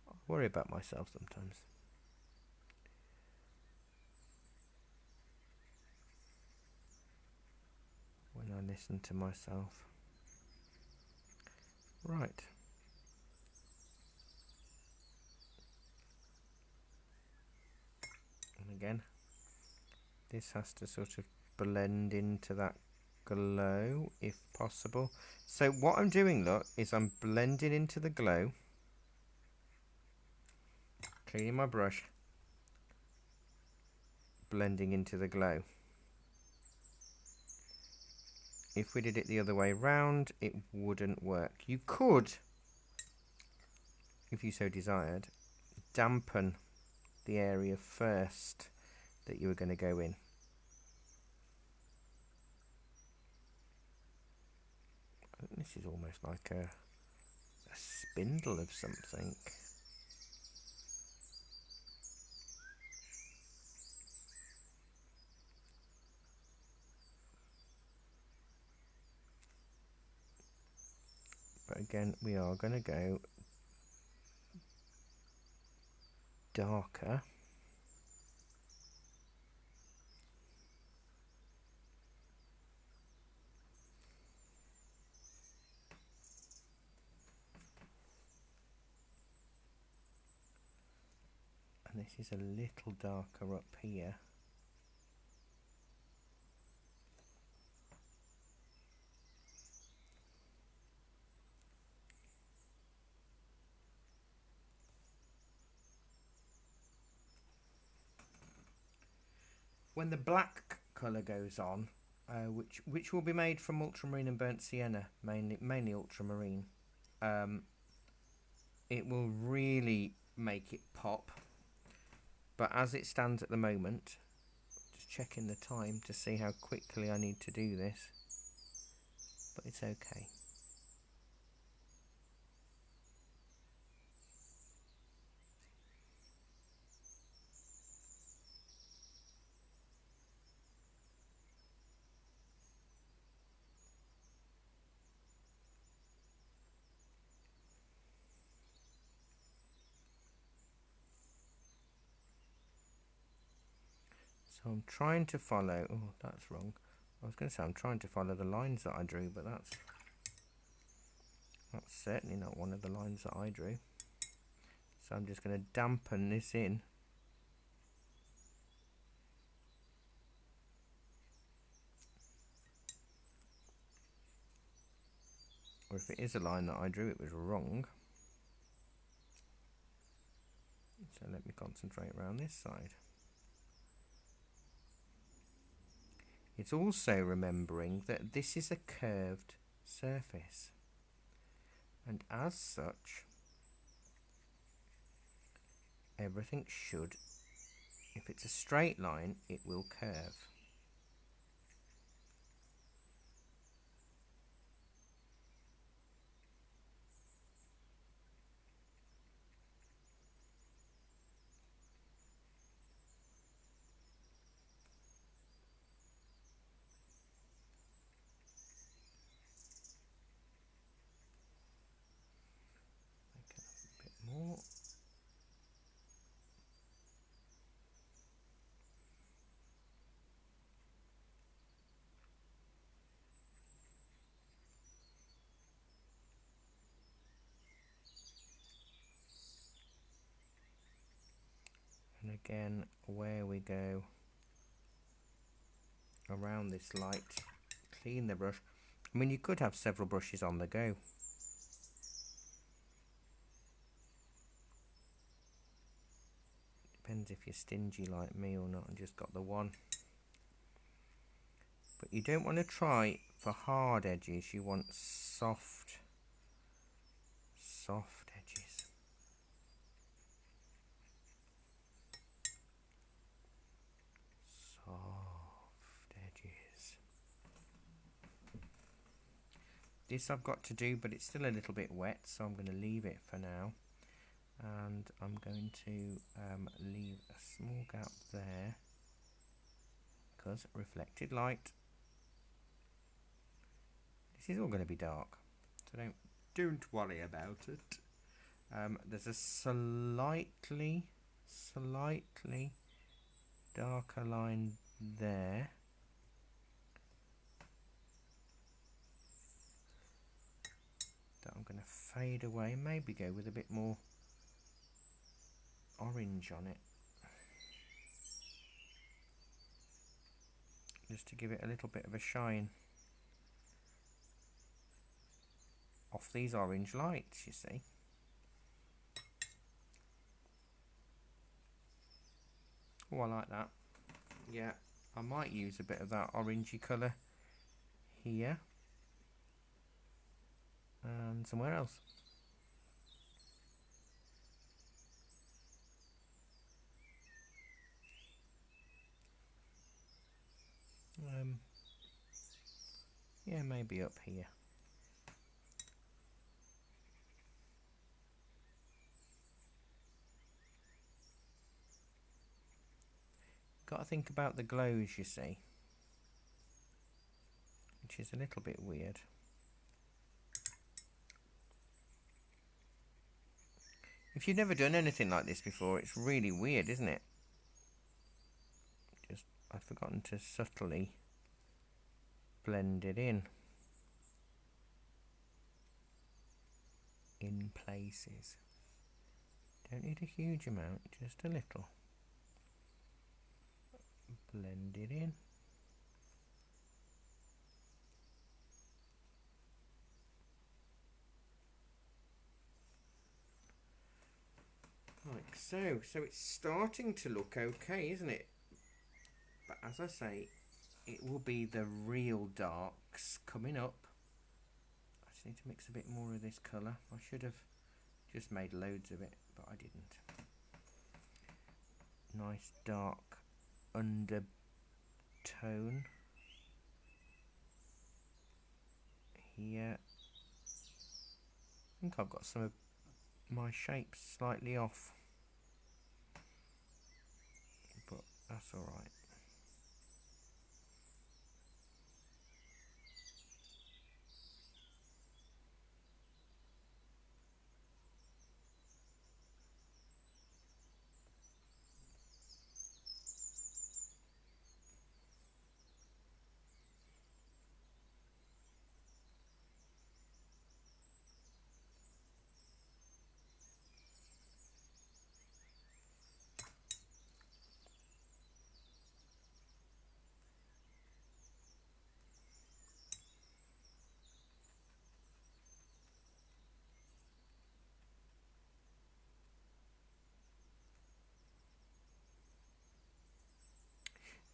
I worry about myself sometimes. When I listen to myself. Right. And again, this has to sort of blend into that glow if possible. So what I'm doing, look, is I'm blending into the glow, cleaning my brush, blending into the glow. If we did it the other way round, it wouldn't work. You could, if you so desired, dampen the area first that you were going to go in. This is almost like a spindle of something. But again, we are going to go darker. And this is a little darker up here. When the black colour goes on, which will be made from ultramarine and burnt sienna, mainly ultramarine, it will really make it pop. But as it stands at the moment, just checking the time to see how quickly I need to do this, but it's okay. So I'm trying to follow, oh that's wrong, I was going to say I'm trying to follow the lines that I drew, but that's certainly not one of the lines that I drew. So I'm just going to dampen this in. Or if it is a line that I drew, it was wrong. So let me concentrate around this side. It's also remembering that this is a curved surface, and as such, everything should, if it's a straight line, it will curve. More. And again, where we go around this light, clean the brush. I mean, you could have several brushes on the go. Depends if you're stingy like me or not and just got the one. But you don't want to try for hard edges, you want soft soft edges. Soft edges. This I've got to do, but it's still a little bit wet, so I'm going to leave it for now. And I'm going to leave a small gap there, because reflected light. This is all going to be dark, so don't worry about it. There's a slightly darker line there. That I'm going to fade away, maybe go with a bit more orange on it, just to give it a little bit of a shine off these orange lights, you see. Oh, I like that. Yeah, I might use a bit of that orangey colour here and somewhere else. Yeah, maybe up here. Got to think about the glows, you see, which is a little bit weird. If you've never done anything like this before, it's really weird, isn't it? Just, I've forgotten to subtly blend it in places. Don't need a huge amount, just a little. Blend it in. Like so. So it's starting to look okay, isn't it? But as I say, it will be the real darks coming up. I just need to mix a bit more of this colour. I should have just made loads of it, but I didn't. Nice dark undertone here. I think I've got some of my shapes slightly off, but that's alright.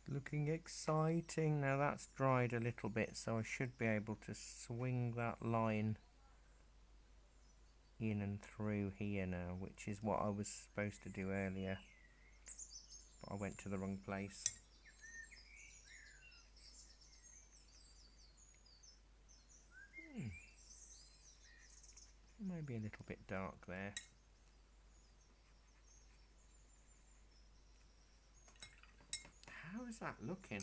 Looking exciting. Now that's dried a little bit, so I should be able to swing that line in and through here now, which is what I was supposed to do earlier, but I went to the wrong place. Maybe a little bit dark there. How is that looking?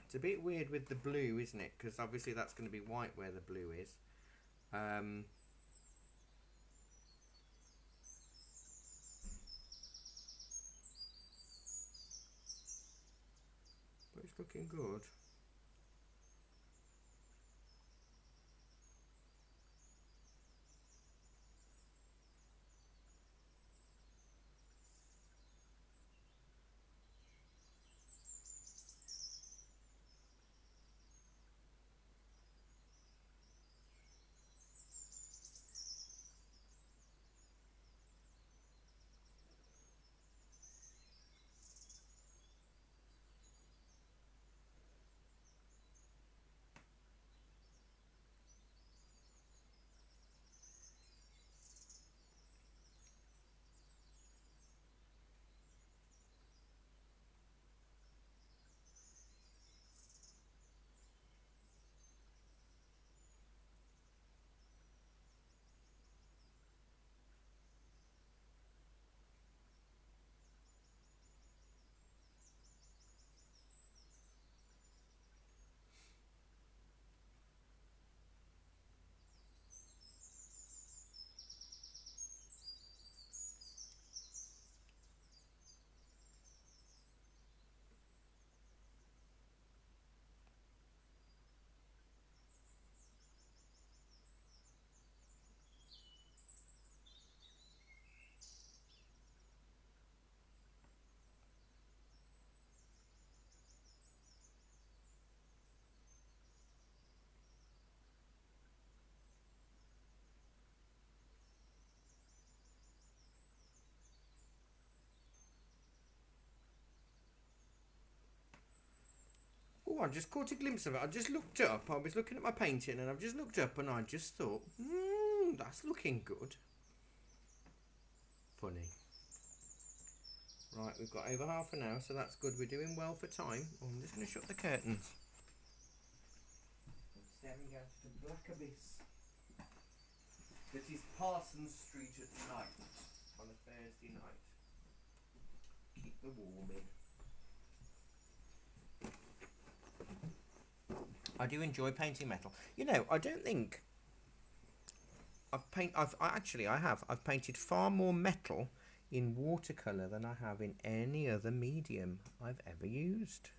It's a bit weird with the blue, isn't it? Because obviously that's going to be white where the blue is. But it's looking good. I just caught a glimpse of it. I just looked up. I was looking at my painting and I've just looked up and I just thought, that's looking good. Funny. Right, we've got over half an hour, so that's good. We're doing well for time. I'm just going to shut the curtains. I'm staring out at a black abyss that is Parsons Street at night on a Thursday night. Keep the warm in. I do enjoy painting metal. You know, I don't think I've painted far more metal in watercolour than I have in any other medium I've ever used.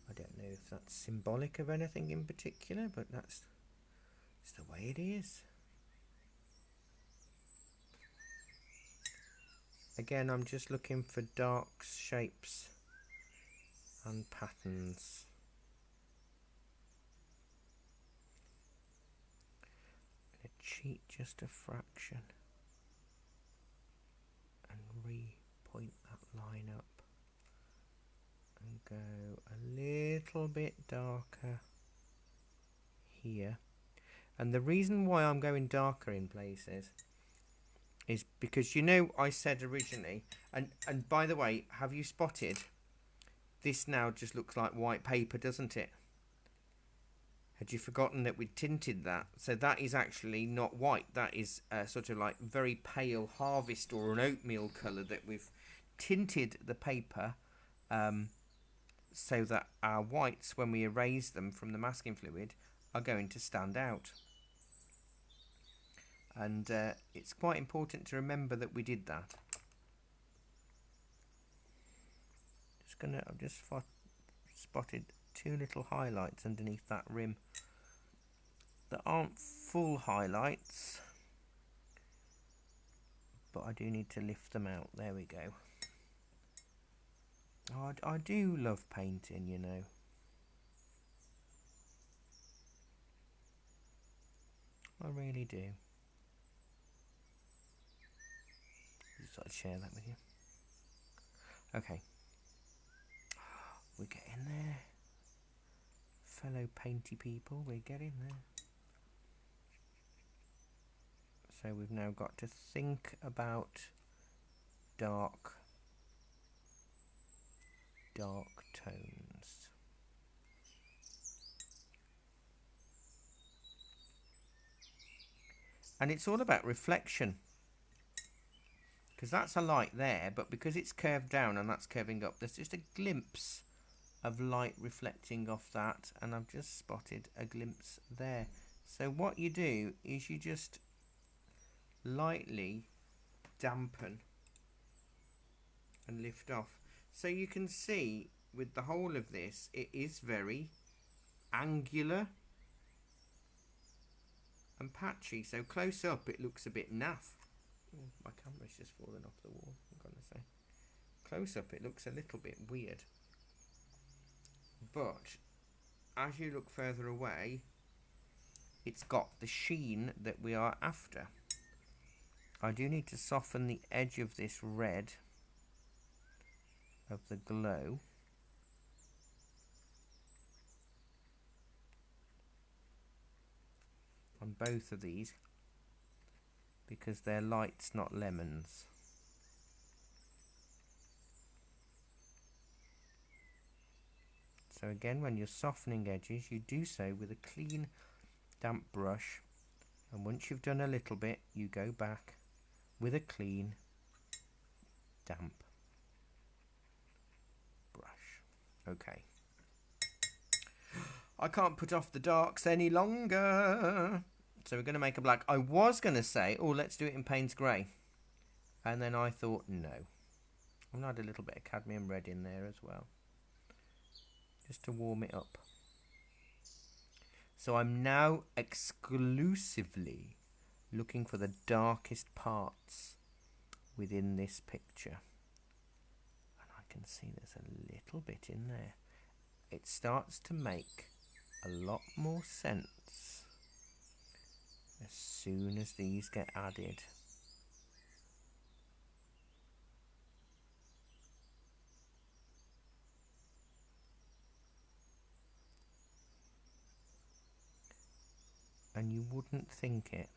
I don't know if that's symbolic of anything in particular, but that's the way it is. Again, I'm just looking for dark shapes and patterns. I'm going to cheat just a fraction and re-point that line up and go a little bit darker here. And the reason why I'm going darker in places is because, you know, I said originally, and by the way, have you spotted this now just looks like white paper, doesn't it? Had you forgotten that we tinted that? So that is actually not white. That is sort of like very pale harvest or an oatmeal colour that we've tinted the paper so that our whites, when we erase them from the masking fluid, are going to stand out. And it's quite important to remember that we did that. I've just spotted two little highlights underneath that rim that aren't full highlights, but I do need to lift them out. There we go. Oh, I do love painting, you know. I really do. Just thought I'd share that with you. Okay. We're getting there. Fellow painty people, we're getting there. So we've now got to think about dark tones. And it's all about reflection, because that's a light there, but because it's curved down and that's curving up, there's just a glimpse of light reflecting off that, and I've just spotted a glimpse there. So what you do is you just lightly dampen and lift off. So you can see with the whole of this, it is very angular and patchy. So close up it looks a bit naff. Oh, my camera's just fallen off the wall, I'm gonna say. Close up it looks a little bit weird. But as you look further away, it's got the sheen that we are after. I do need to soften the edge of this red of the glow. On both of these, because they're lights, not lemons. So again, when you're softening edges, you do so with a clean, damp brush, and once you've done a little bit, you go back with a clean, damp brush. Okay. I can't put off the darks any longer. So we're going to make a black. I was going to say, oh, let's do it in Payne's Grey. And then I thought, no. I'm going to add a little bit of cadmium red in there as well, just to warm it up. So I'm now exclusively looking for the darkest parts within this picture. And I can see there's a little bit in there. It starts to make a lot more sense as soon as these get added. and you wouldn't think it,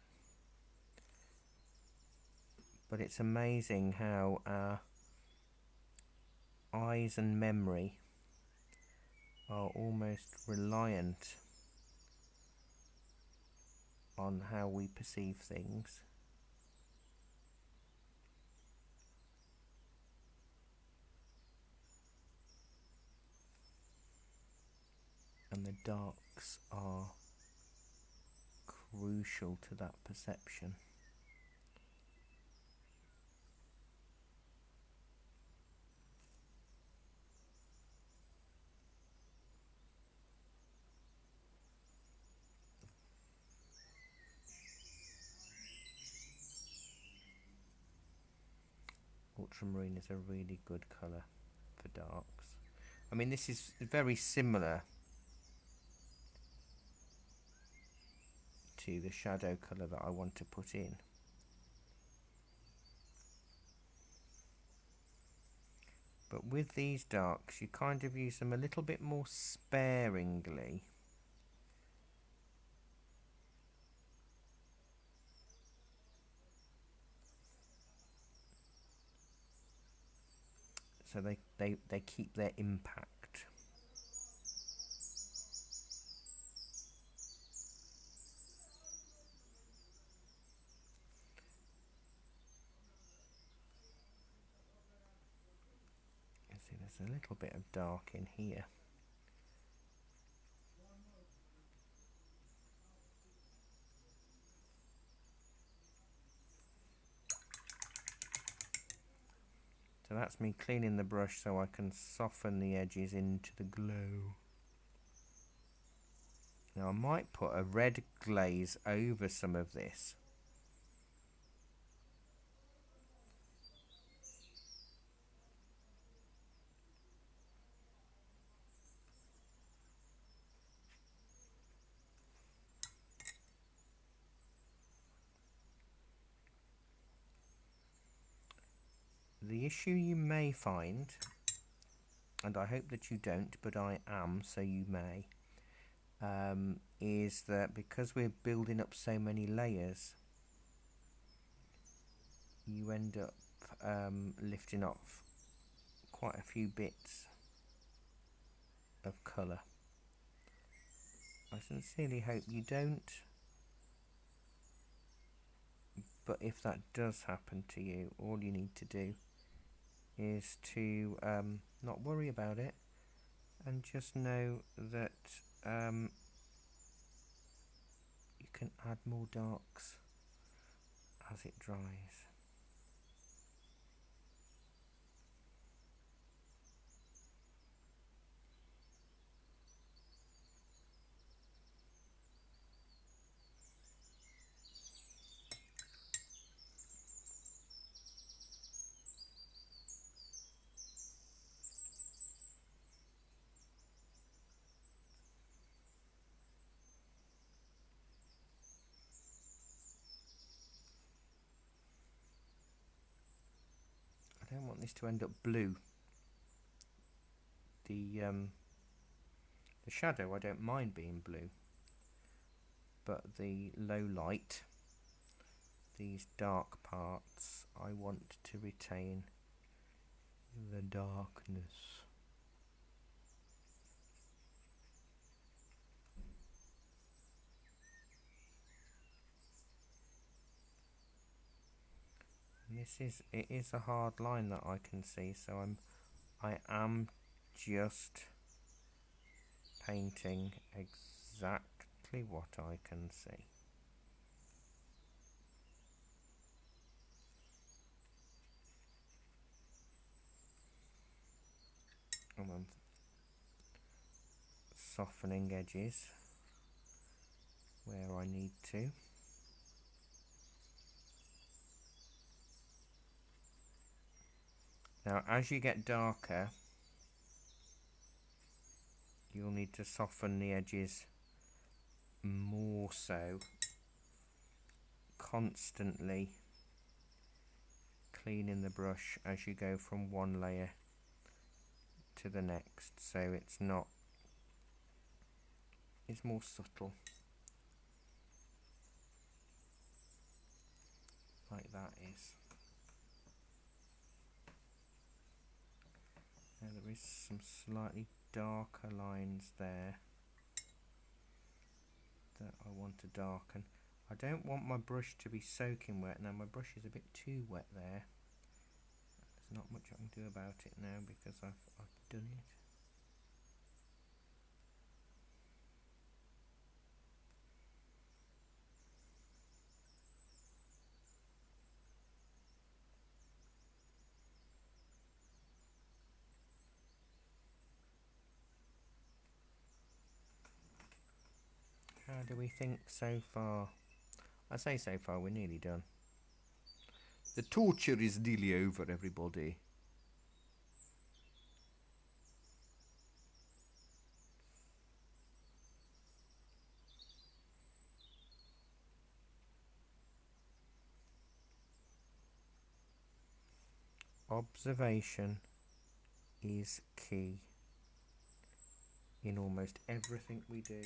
but it's amazing how our eyes and memory are almost reliant on how we perceive things. And the darks are crucial to that perception. Ultramarine is a really good colour for darks. I mean, this is very similar to the shadow colour that I want to put in. But with these darks, you kind of use them a little bit more sparingly. So they keep their impact. You see there's a little bit of dark in here. So that's me cleaning the brush so I can soften the edges into the glow. Now I might put a red glaze over some of this. The issue you may find, and I hope that you don't, but I am, so you may, is that because we're building up so many layers, you end up lifting off quite a few bits of colour. I sincerely hope you don't, but if that does happen to you, all you need to do is to not worry about it and just know that you can add more darks as it dries. I don't want this to end up blue. The shadow I don't mind being blue, but the low light, these dark parts, I want to retain the darkness. It is a hard line that I can see, so I am just painting exactly what I can see. And I'm softening edges where I need to. Now, as you get darker, you'll need to soften the edges more so, constantly cleaning the brush as you go from one layer to the next, so it's more subtle. like that is. Now there is some slightly darker lines there that I want to darken. I don't want my brush to be soaking wet. Now my brush is a bit too wet there. There's not much I can do about it now because I've done it. How do we think so far? I say so far, we're nearly done. The torture is nearly over, everybody. Observation is key in almost everything we do.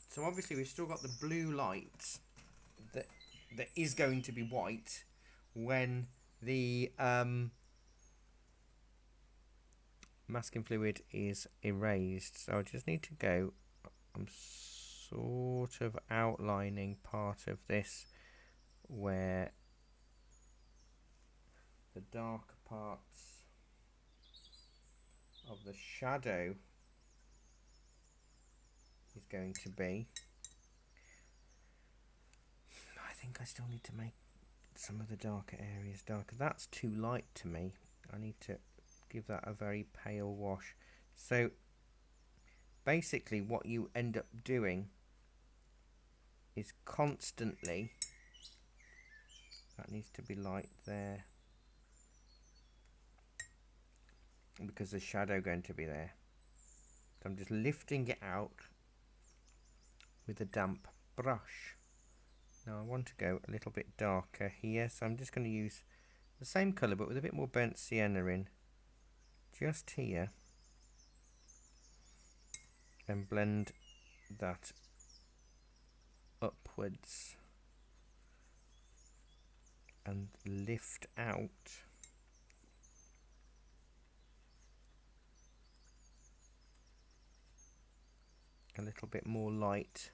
So obviously we've still got the blue light that is going to be white when the masking fluid is erased. So I just need to go, I'm sort of outlining part of this where the dark parts of the shadow is going to be. I think I still need to make some of the darker areas darker. That's too light to me. I need to give that a very pale wash. So basically what you end up doing is constantly, that needs to be light there because the shadow going to be there. So I'm just lifting it out with a damp brush. Now I want to go a little bit darker here, so I'm just going to use the same colour but with a bit more burnt sienna in just here and blend that upwards and lift out a little bit more light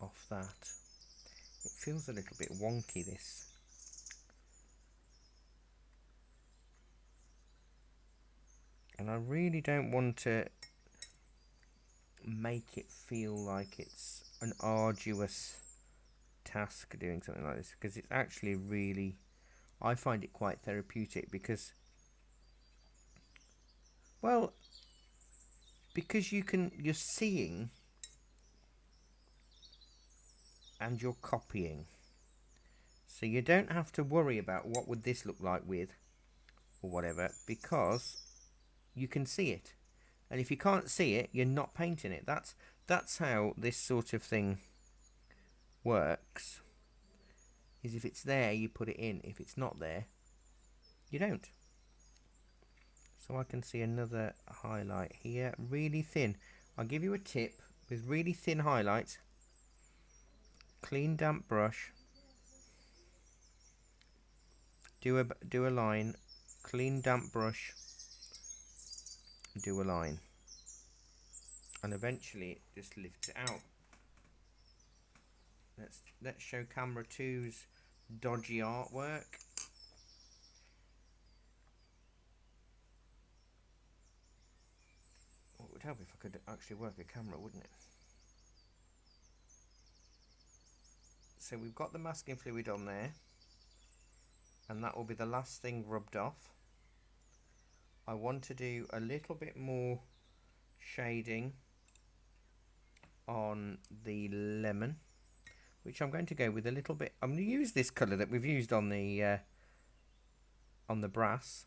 off that. It feels a little bit wonky, this. And I really don't want to make it feel like it's an arduous task doing something like this, because it's actually really, I find it quite therapeutic because, well, because you're seeing and you're copying. So you don't have to worry about what would this look like with or whatever, because you can see it. And if you can't see it, you're not painting it. That's how this sort of thing works. Is if it's there, you put it in. If it's not there, you don't. So I can see another highlight here, really thin. I'll give you a tip with really thin highlights. Clean damp brush. Do a line. Clean damp brush. Do a line. And eventually it just lifts it out. Let's show camera 2's dodgy artwork. It would help if I could actually work a camera, wouldn't it? so we've got the masking fluid on there, and that will be the last thing rubbed off. I want to do a little bit more shading on the lemon, which I'm going to go with a little bit. I'm going to use this colour that we've used on the brass,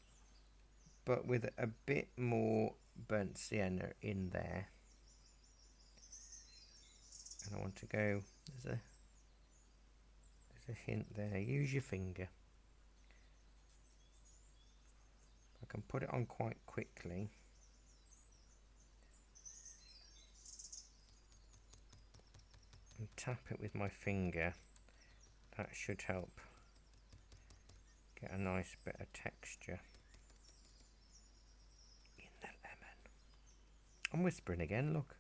but with a bit more burnt sienna in there. And I want to go, there's a hint there, use your finger. I can put it on quite quickly. And tap it with my finger. That should help get a nice bit of texture in the lemon. I'm whispering again, look.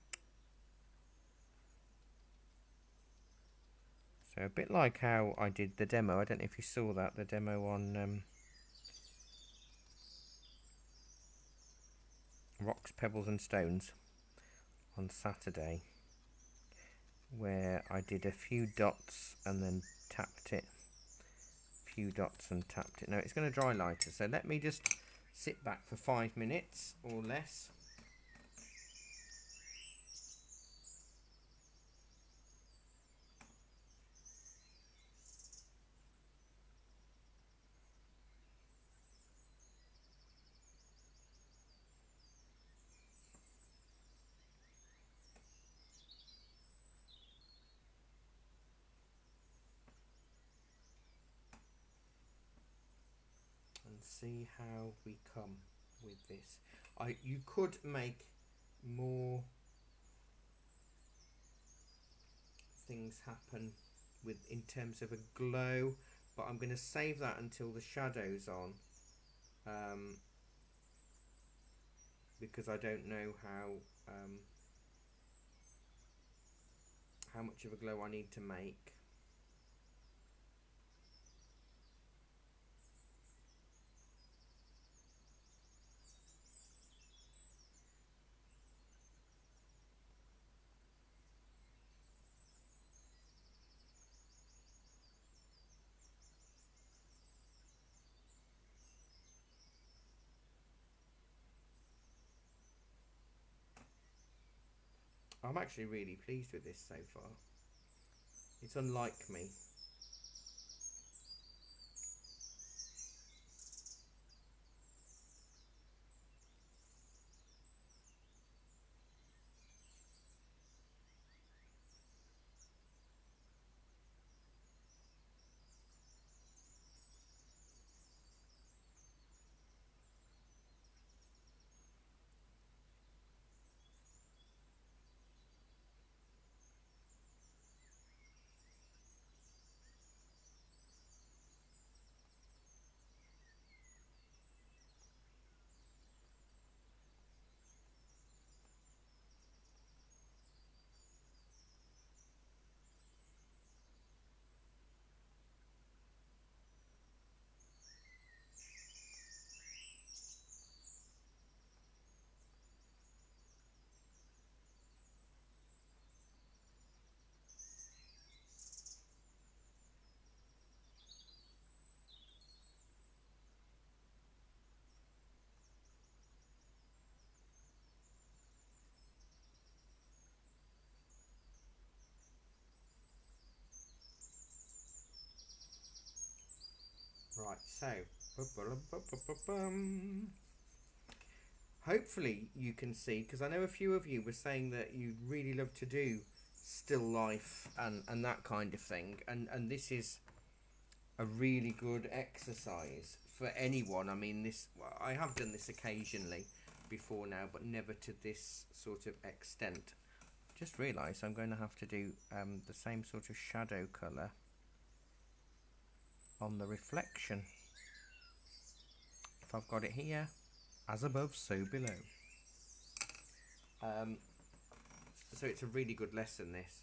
So a bit like how I did the demo. I don't know if you saw that, the demo on Rocks, Pebbles and Stones on Saturday, where I did a few dots and then tapped it, a few dots and tapped it. Now it's going to dry lighter, so let me just sit back for 5 minutes or less. And see how we come with this. You could make more things happen with in terms of a glow, but I'm going to save that until the shadow's on, because I don't know how much of a glow I need to make. I'm actually really pleased with this so far. It's unlike me. Right, so hopefully you can see, because I know a few of you were saying that you really love to do still life and that kind of thing, and this is a really good exercise for anyone. I mean, this, I have done this occasionally before now, but never to this sort of extent. Just realised I'm going to have to do the same sort of shadow colour on the reflection. If I've got it here, as above, so below. So it's a really good lesson, this,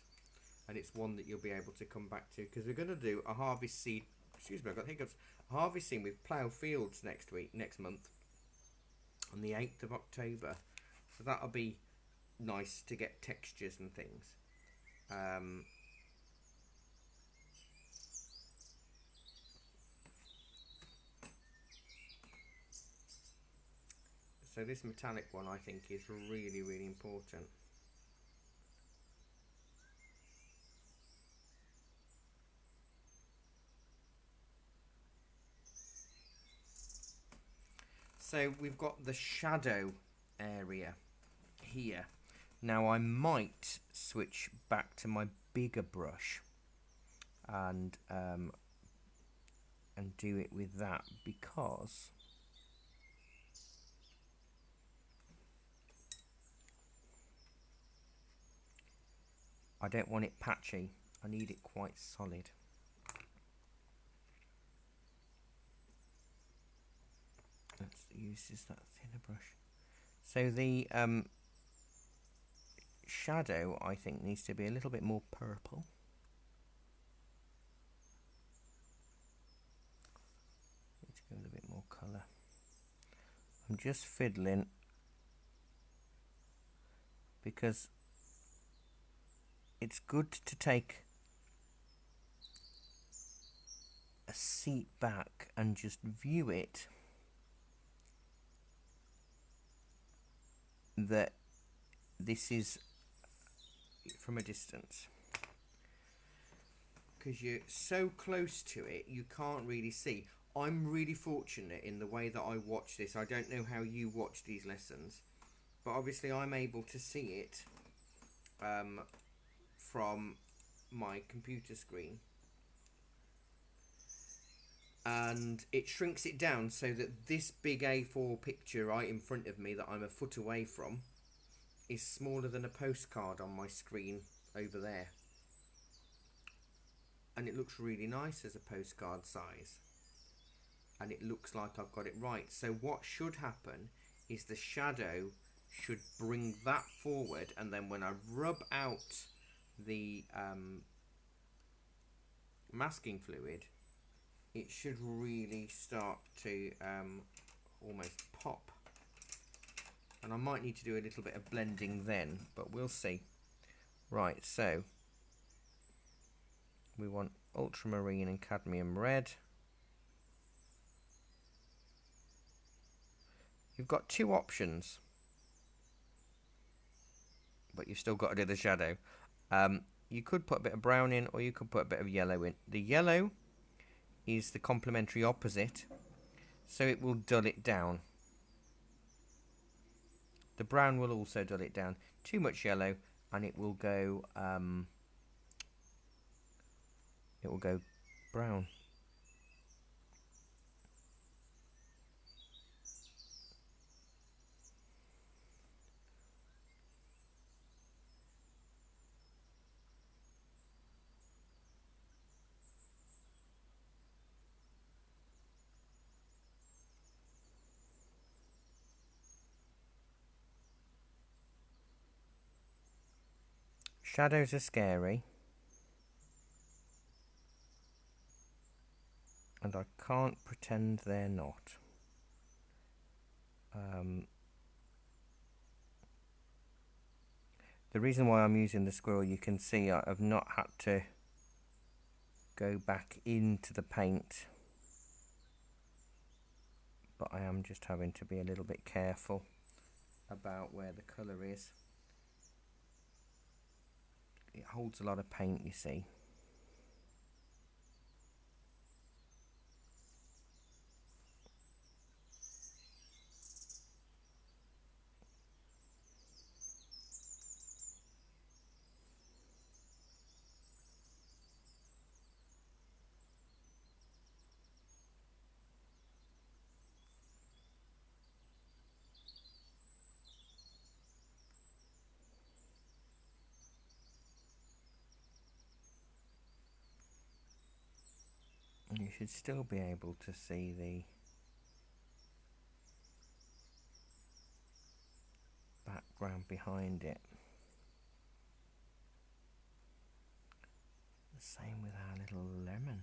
and it's one that you'll be able to come back to, because we're going to do a harvest seed. Excuse me, I got hiccups. Harvesting with plough fields next month, on the 8th of October. So that'll be nice to get textures and things. So this metallic one I think is really, really important. So we've got the shadow area here. Now I might switch back to my bigger brush and do it with that, because I don't want it patchy. I need it quite solid. Let's use just that thinner brush. So the shadow, I think, needs to be a little bit more purple. Need to go with a bit more colour. I'm just fiddling because it's good to take a seat back and just view it, that this is from a distance, because you're so close to it you can't really see. I'm really fortunate in the way that I watch this. I don't know how you watch these lessons, but obviously I'm able to see it from my computer screen, and it shrinks it down so that this big A4 picture right in front of me that I'm a foot away from is smaller than a postcard on my screen over there, and it looks really nice as a postcard size, and it looks like I've got it right. So what should happen is the shadow should bring that forward, and then when I rub out the masking fluid, it should really start to almost pop. And I might need to do a little bit of blending then, but we'll see. Right, so we want ultramarine and cadmium red. You've got two options, but you've still got to do the shadow. You could put a bit of brown in, or you could put a bit of yellow in. The yellow is the complementary opposite, so it will dull it down. The brown will also dull it down. Too much yellow and it will go brown. Shadows are scary, and I can't pretend they're not. The reason why I'm using the squirrel, you can see I've not had to go back into the paint, but I am just having to be a little bit careful about where the colour is. It holds a lot of paint, you see. And you should still be able to see the background behind it. The same with our little lemon.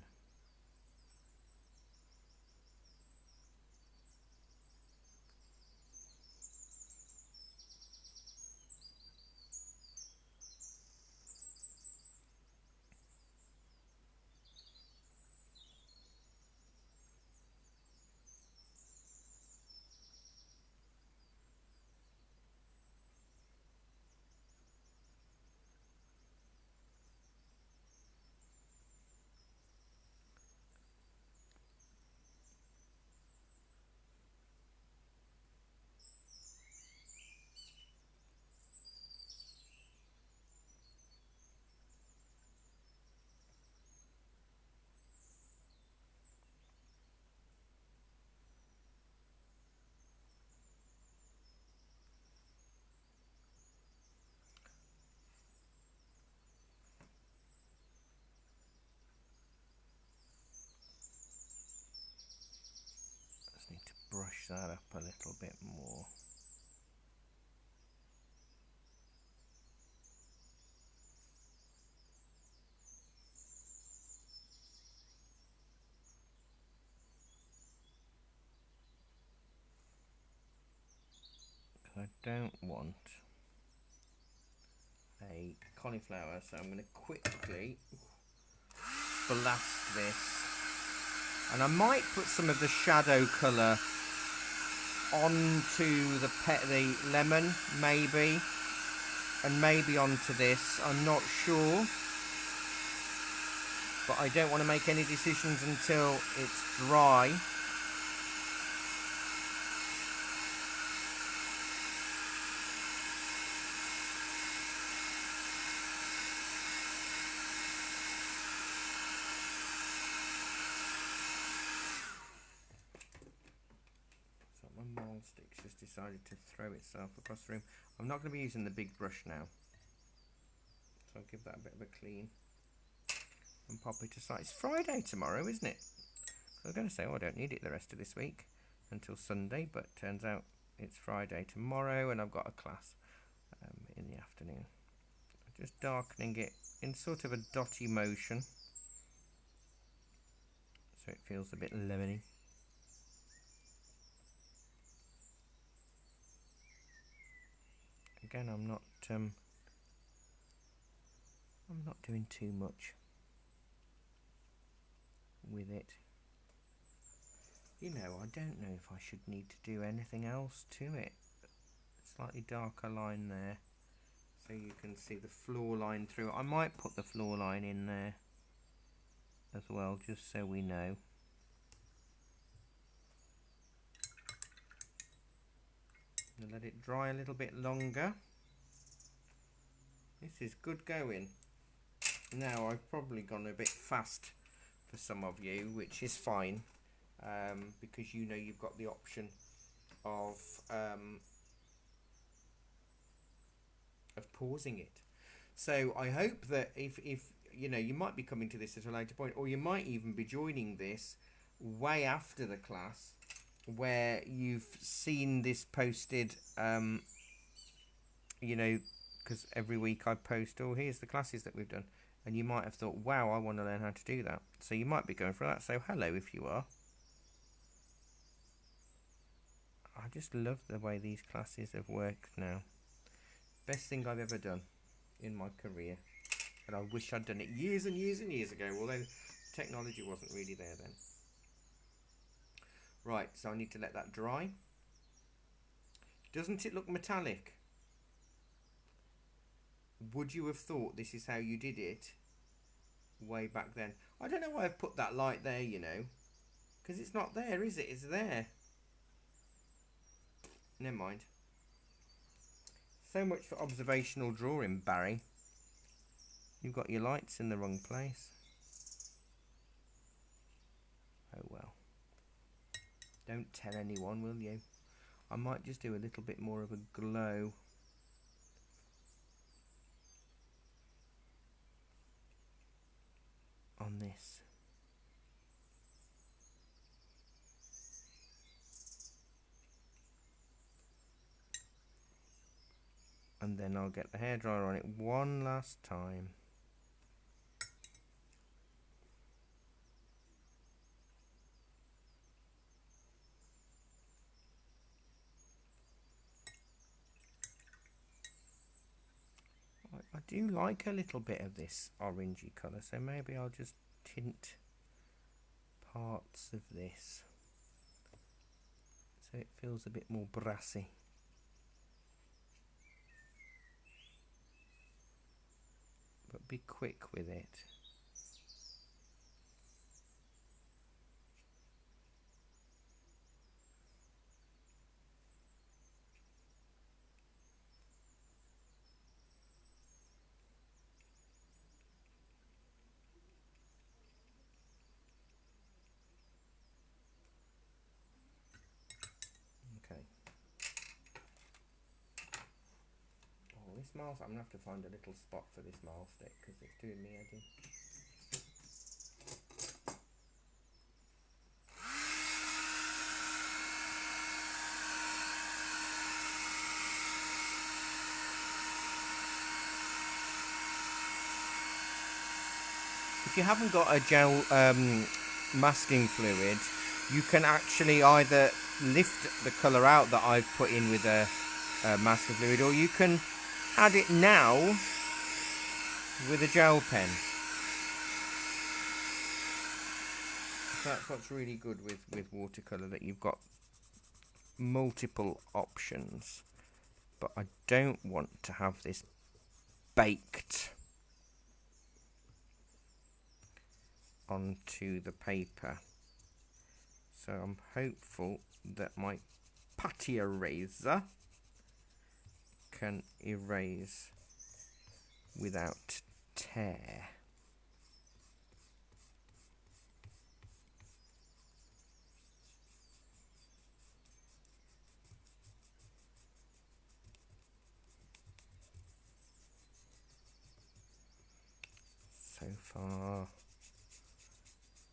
that up a little bit more. I don't want a cauliflower, so I'm going to quickly blast this, and I might put some of the shadow colour onto the lemon, maybe, and maybe onto this. I'm not sure, but I don't want to make any decisions until it's dry. My maul stick's just decided to throw itself across the room. I'm not going to be using the big brush now, so I'll give that a bit of a clean and pop it aside. It's Friday tomorrow, isn't it? I was going to say, oh, I don't need it the rest of this week until Sunday, but turns out it's Friday tomorrow, and I've got a class in the afternoon. Just darkening it in sort of a dotty motion, so it feels a bit lemony. Again, I'm not doing too much with it. You know, I don't know if I should need to do anything else to it. Slightly darker line there, so you can see the floor line through. I might put the floor line in there as well, just so we know. And let it dry a little bit longer. This is good going. Now, I've probably gone a bit fast for some of you, which is fine, because you know you've got the option of pausing it. So I hope that if you know, you might be coming to this at a later point, or you might even be joining this way after the class, where you've seen this posted, you know, because every week I post, oh, here's the classes that we've done, and you might have thought, wow, I want to learn how to do that. So you might be going for that. So hello if you are. I just love the way these classes have worked now. Best thing I've ever done in my career, and I wish I'd done it years and years and years ago, although technology wasn't really there then. Right, so I need to let that dry. Doesn't it look metallic? Would you have thought this is how you did it way back then? I don't know why I've put that light there, you know, because it's not there, is it? It's there. Never mind. So much for observational drawing, Barry. You've got your lights in the wrong place. Oh well. Don't tell anyone, will you? I might just do a little bit more of a glow. On this. And then I'll get the hairdryer on it one last time. I do like a little bit of this orangey colour, so maybe I'll just tint parts of this so it feels a bit more brassy. But be quick with it. Okay. Oh, this mouse, I'm going to have to find a little spot for this mouse stick because it's doing me head in. if you haven't got a gel masking fluid, you can actually either lift the colour out that I've put in with a masking fluid, or you can add it now with a gel pen. So that's what's really good with watercolour, that you've got multiple options. But I don't want to have this baked onto the paper. So I'm hopeful that my putty eraser can erase without tear. So far,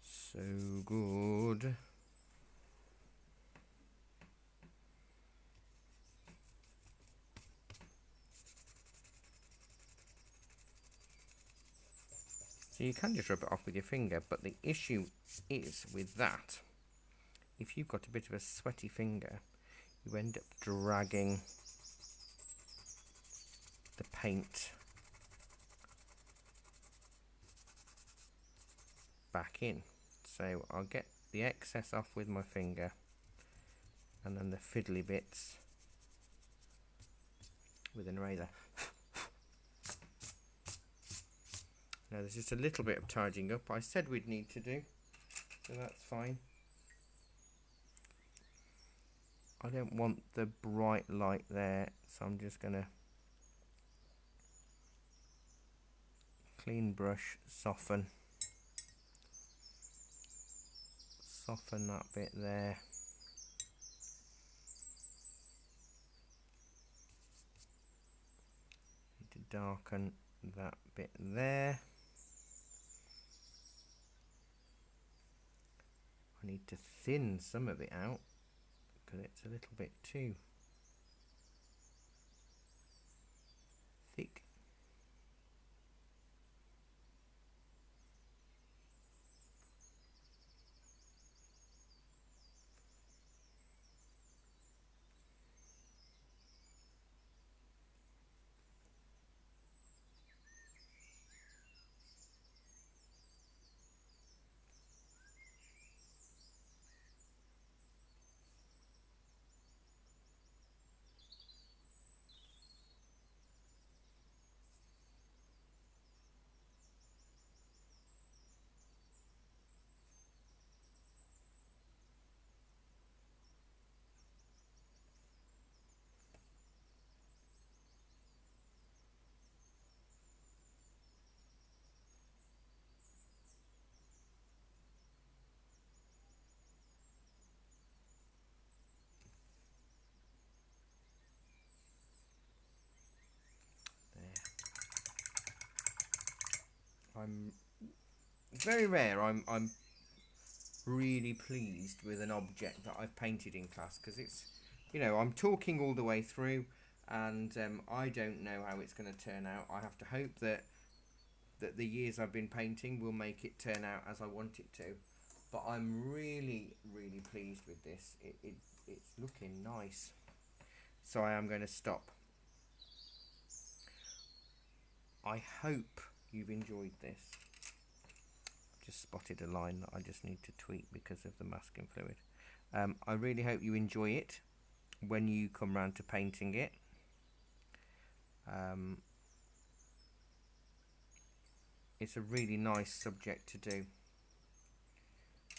so good. So you can just rub it off with your finger, but the issue is with that, if you've got a bit of a sweaty finger, you end up dragging the paint back in. So I'll get the excess off with my finger, and then the fiddly bits with an eraser. Now there's just a little bit of tidying up I said we'd need to do, so that's fine. I don't want the bright light there, so I'm just going to clean brush, soften that bit there. Need to darken that bit there. I need to thin some of it out because it's a little bit too thick. I'm very rare. I'm really pleased with an object that I've painted in class, because it's, you know, I'm talking all the way through, and I don't know how it's going to turn out. I have to hope that the years I've been painting will make it turn out as I want it to. But I'm really pleased with this. It's looking nice. So I am going to stop. I hope you've enjoyed this. Just spotted a line that I just need to tweak because of the masking fluid. I really hope you enjoy it when you come round to painting it. It's a really nice subject to do,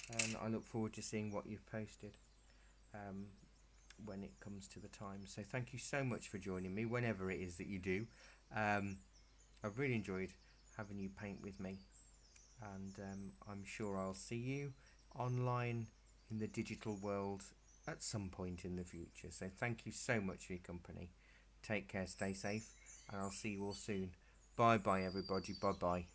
and I look forward to seeing what you've posted when it comes to the time. So thank you so much for joining me whenever it is that you do. I've really enjoyed having you paint with me, and I'm sure I'll see you online in the digital world at some point in the future. So thank you so much for your company. Take care, stay safe, and I'll see you all soon. Bye bye everybody, bye bye.